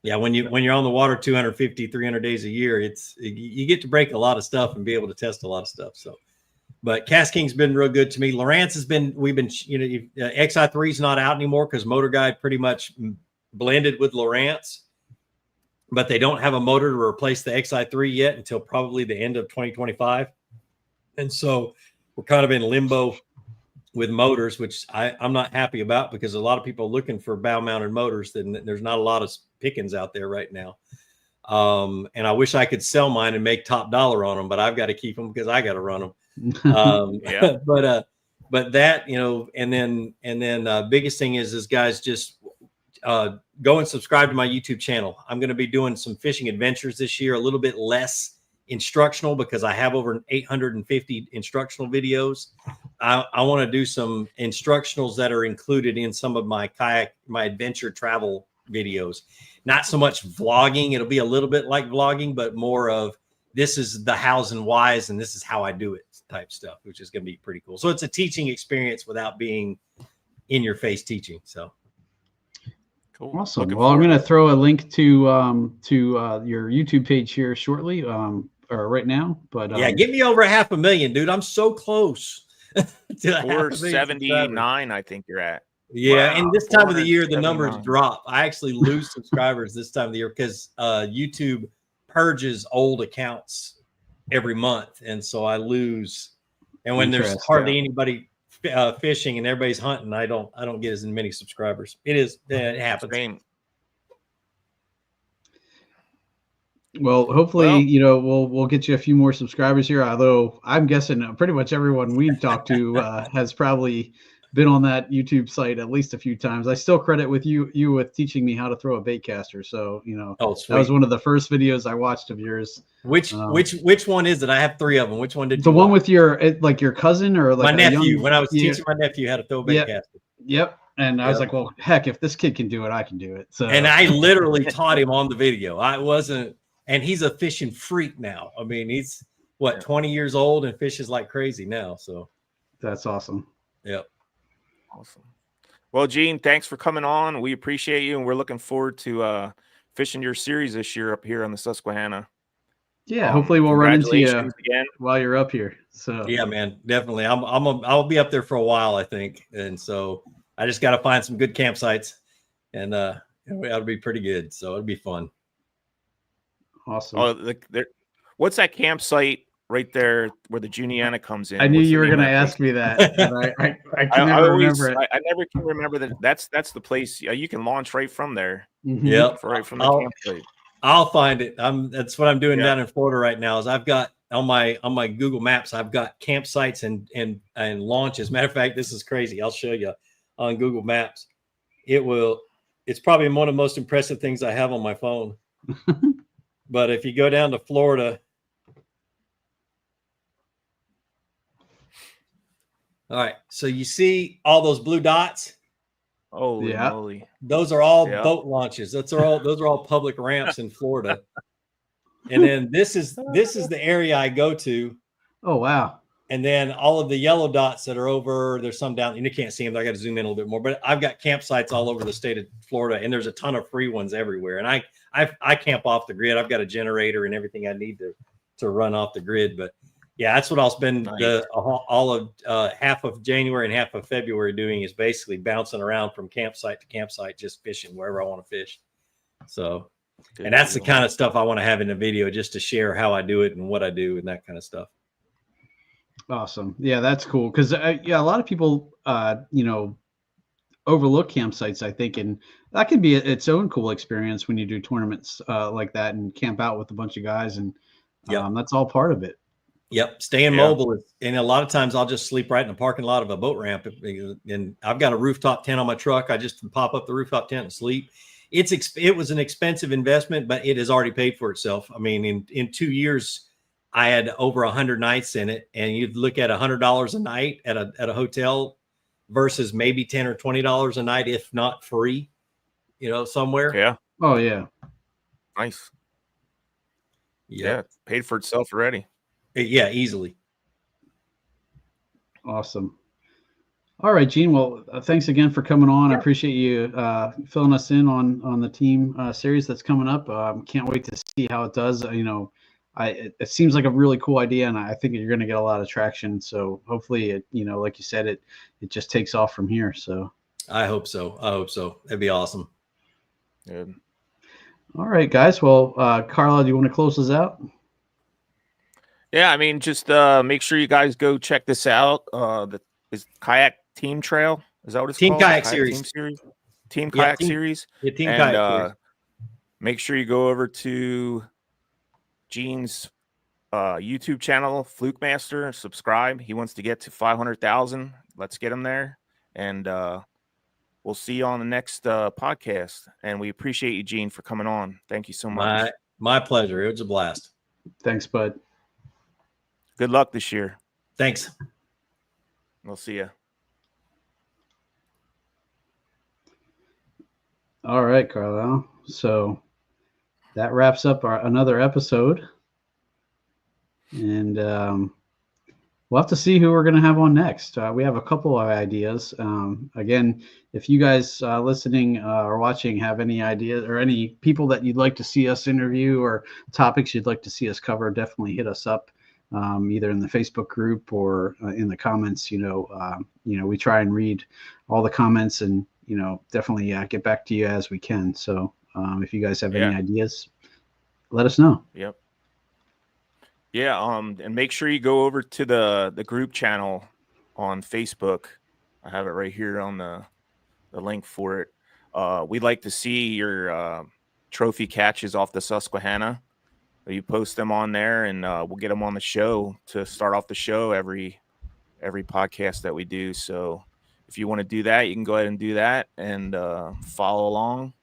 yeah, when you're on the water 250, 300 days a year, you get to break a lot of stuff and be able to test a lot of stuff. So, but Cast King's been real good to me. Lowrance we've been, XI3 is not out anymore because Motor Guide pretty much blended with Lowrance, but they don't have a motor to replace the XI3 yet until probably the end of 2025. And so we're kind of in limbo with motors, which I'm not happy about, because a lot of people are looking for bow mounted motors. Then there's not a lot of pickings out there right now. And I wish I could sell mine and make top dollar on them, but I've got to keep them because I got to run them. But that, and then biggest thing is guys, just go and subscribe to my YouTube channel. I'm going to be doing some fishing adventures this year, a little bit less instructional, because I have over 850 instructional videos. I want to do some instructionals that are included in some of my adventure travel videos. Not so much vlogging. It'll be a little bit like vlogging, but more of, this is the hows and whys, and this is how I do it type stuff, which is going to be pretty cool. So it's a teaching experience without being in your face teaching. So cool. Awesome. Well, I'm going to throw a link to your YouTube page here shortly, or right now. But yeah, get me over 500,000, dude. I'm so close. 479, I think you're at. Yeah, wow, and this time of the year, the numbers drop. I actually lose subscribers this time of the year because YouTube purges old accounts every month, and so I lose. And when there's hardly anybody fishing and everybody's hunting, I don't get as many subscribers. It happens. Same. Well, hopefully, we'll get you a few more subscribers here. Although I'm guessing pretty much everyone we've talked to has probably been on that YouTube site at least a few times. I still credit with you with teaching me how to throw a bait caster. So, that was one of the first videos I watched of yours. Which one is it? I have 3 of them. Which one did you the one watch? with your cousin, or like my nephew? When I was teaching my nephew how to throw a bait caster. Yep. And I was like, well, heck, if this kid can do it, I can do it. So, and I literally taught him on the video. And he's a fishing freak now. I mean, he's 20 years old and fishes like crazy now. So that's awesome. Yep. Awesome. Well, Gene, thanks for coming on. We appreciate you, and we're looking forward to fishing your series this year up here on the Susquehanna. Yeah, hopefully we'll run into you again while you're up here. So yeah, man, definitely. I'll be up there for a while, I think, and so I just got to find some good campsites, and that'll be pretty good. So it'll be fun. Awesome. Oh, what's that campsite right there where the Juniana comes in? I knew you were going to ask me that. I can never remember it. I never can remember that. That's the place. You can launch right from there. Mm-hmm. Yep, right from the campsite. I'll find it. That's what I'm doing down in Florida right now. Is I've got on my Google Maps, I've got campsites and launches. Matter of fact, this is crazy. I'll show you on Google Maps. It's probably one of the most impressive things I have on my phone. But if you go down to Florida, all right. So you see all those blue dots? Holy moly! Those are all boat launches. Those are all public ramps in Florida. And then this is the area I go to. Oh, wow. And then all of the yellow dots that are over, there's some down, and you can't see them. I got to zoom in a little bit more, but I've got campsites all over the state of Florida, and there's a ton of free ones everywhere. And I camp off the grid. I've got a generator and everything I need to run off the grid. But yeah, that's what I'll spend all of half of January and half of February doing, is basically bouncing around from campsite to campsite, just fishing wherever I want to fish. So, and that's the kind of stuff I want to have in the video, just to share how I do it and what I do and that kind of stuff. Awesome. Yeah, that's cool. Because a lot of people, overlook campsites, I think, and that can be its own cool experience when you do tournaments like that and camp out with a bunch of guys, and that's all part of it. Yep, staying mobile, and a lot of times I'll just sleep right in the parking lot of a boat ramp, and I've got a rooftop tent on my truck. I just pop up the rooftop tent and sleep. It was an expensive investment, but it has already paid for itself. I mean, in 2 years, I had over 100 nights in it, and you'd look at $100 a night at a hotel versus maybe $10 or $20 a night, if not free, somewhere. Yeah. Oh yeah. Nice. Yep. Yeah. Paid for itself already. Yeah, easily. Awesome. All right, Gene. Well, thanks again for coming on. I appreciate you filling us in on the team series that's coming up. Can't wait to see how it does. It seems like a really cool idea, and I think you're going to get a lot of traction. So hopefully, like you said, it just takes off from here. So I hope so. That'd be awesome. Good. All right, guys. Well, Carla, do you want to close us out? Yeah, I mean, just make sure you guys go check this out. Is Kayak Team Trail? Is that what it's called? Team Kayak Series. Team Kayak Series. Yeah, Team Kayak Series. Make sure you go over to Gene's YouTube channel, Fluke Master. Subscribe. He wants to get to 500,000. Let's get him there, and we'll see you on the next podcast. And we appreciate you, Gene, for coming on. Thank you so much. My pleasure. It was a blast. Thanks, bud. Good luck this year. Thanks. We'll see you. All right, Carlisle. So that wraps up another episode. And we'll have to see who we're going to have on next. We have a couple of ideas. Again, if you guys listening or watching have any ideas or any people that you'd like to see us interview or topics you'd like to see us cover, definitely hit us up. Either in the Facebook group or in the comments. We try and read all the comments and definitely get back to you as we can. So if you guys have any ideas, let us know. Yep. Yeah. And make sure you go over to the group channel on Facebook. I have it right here on the link for it. We'd like to see your trophy catches off the Susquehanna. You post them on there, and we'll get them on the show to start off the show every podcast that we do. So if you want to do that, you can go ahead and do that and follow along.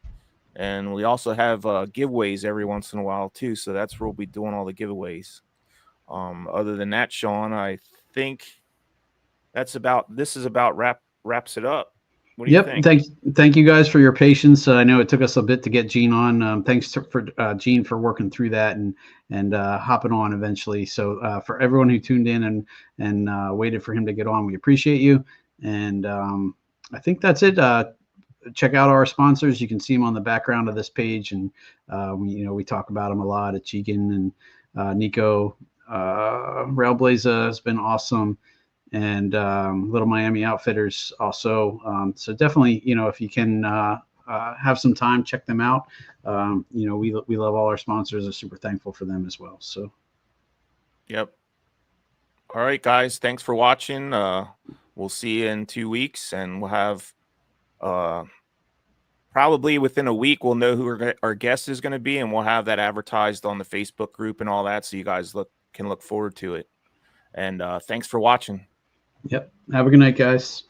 And we also have giveaways every once in a while too. So that's where we'll be doing all the giveaways. Other than that, Sean, I think this about wraps it up. What do you think? Thank you guys for your patience. I know it took us a bit to get Gene on. Thanks for Gene for working through that and hopping on eventually. So for everyone who tuned in and waited for him to get on, we appreciate you. And I think that's it. Check out our sponsors. You can see them on the background of this page, and we talk about them a lot. At Chegan and Nico, Railblazer has been awesome. And Little Miami Outfitters also. So definitely, if you can have some time, check them out. We love all our sponsors. Are super thankful for them as well. So, yep. All right, guys. Thanks for watching. We'll see you in 2 weeks, and we'll have probably within a week we'll know who our guest is going to be, and we'll have that advertised on the Facebook group and all that, so you guys can look forward to it. And thanks for watching. Yep. Have a good night, guys.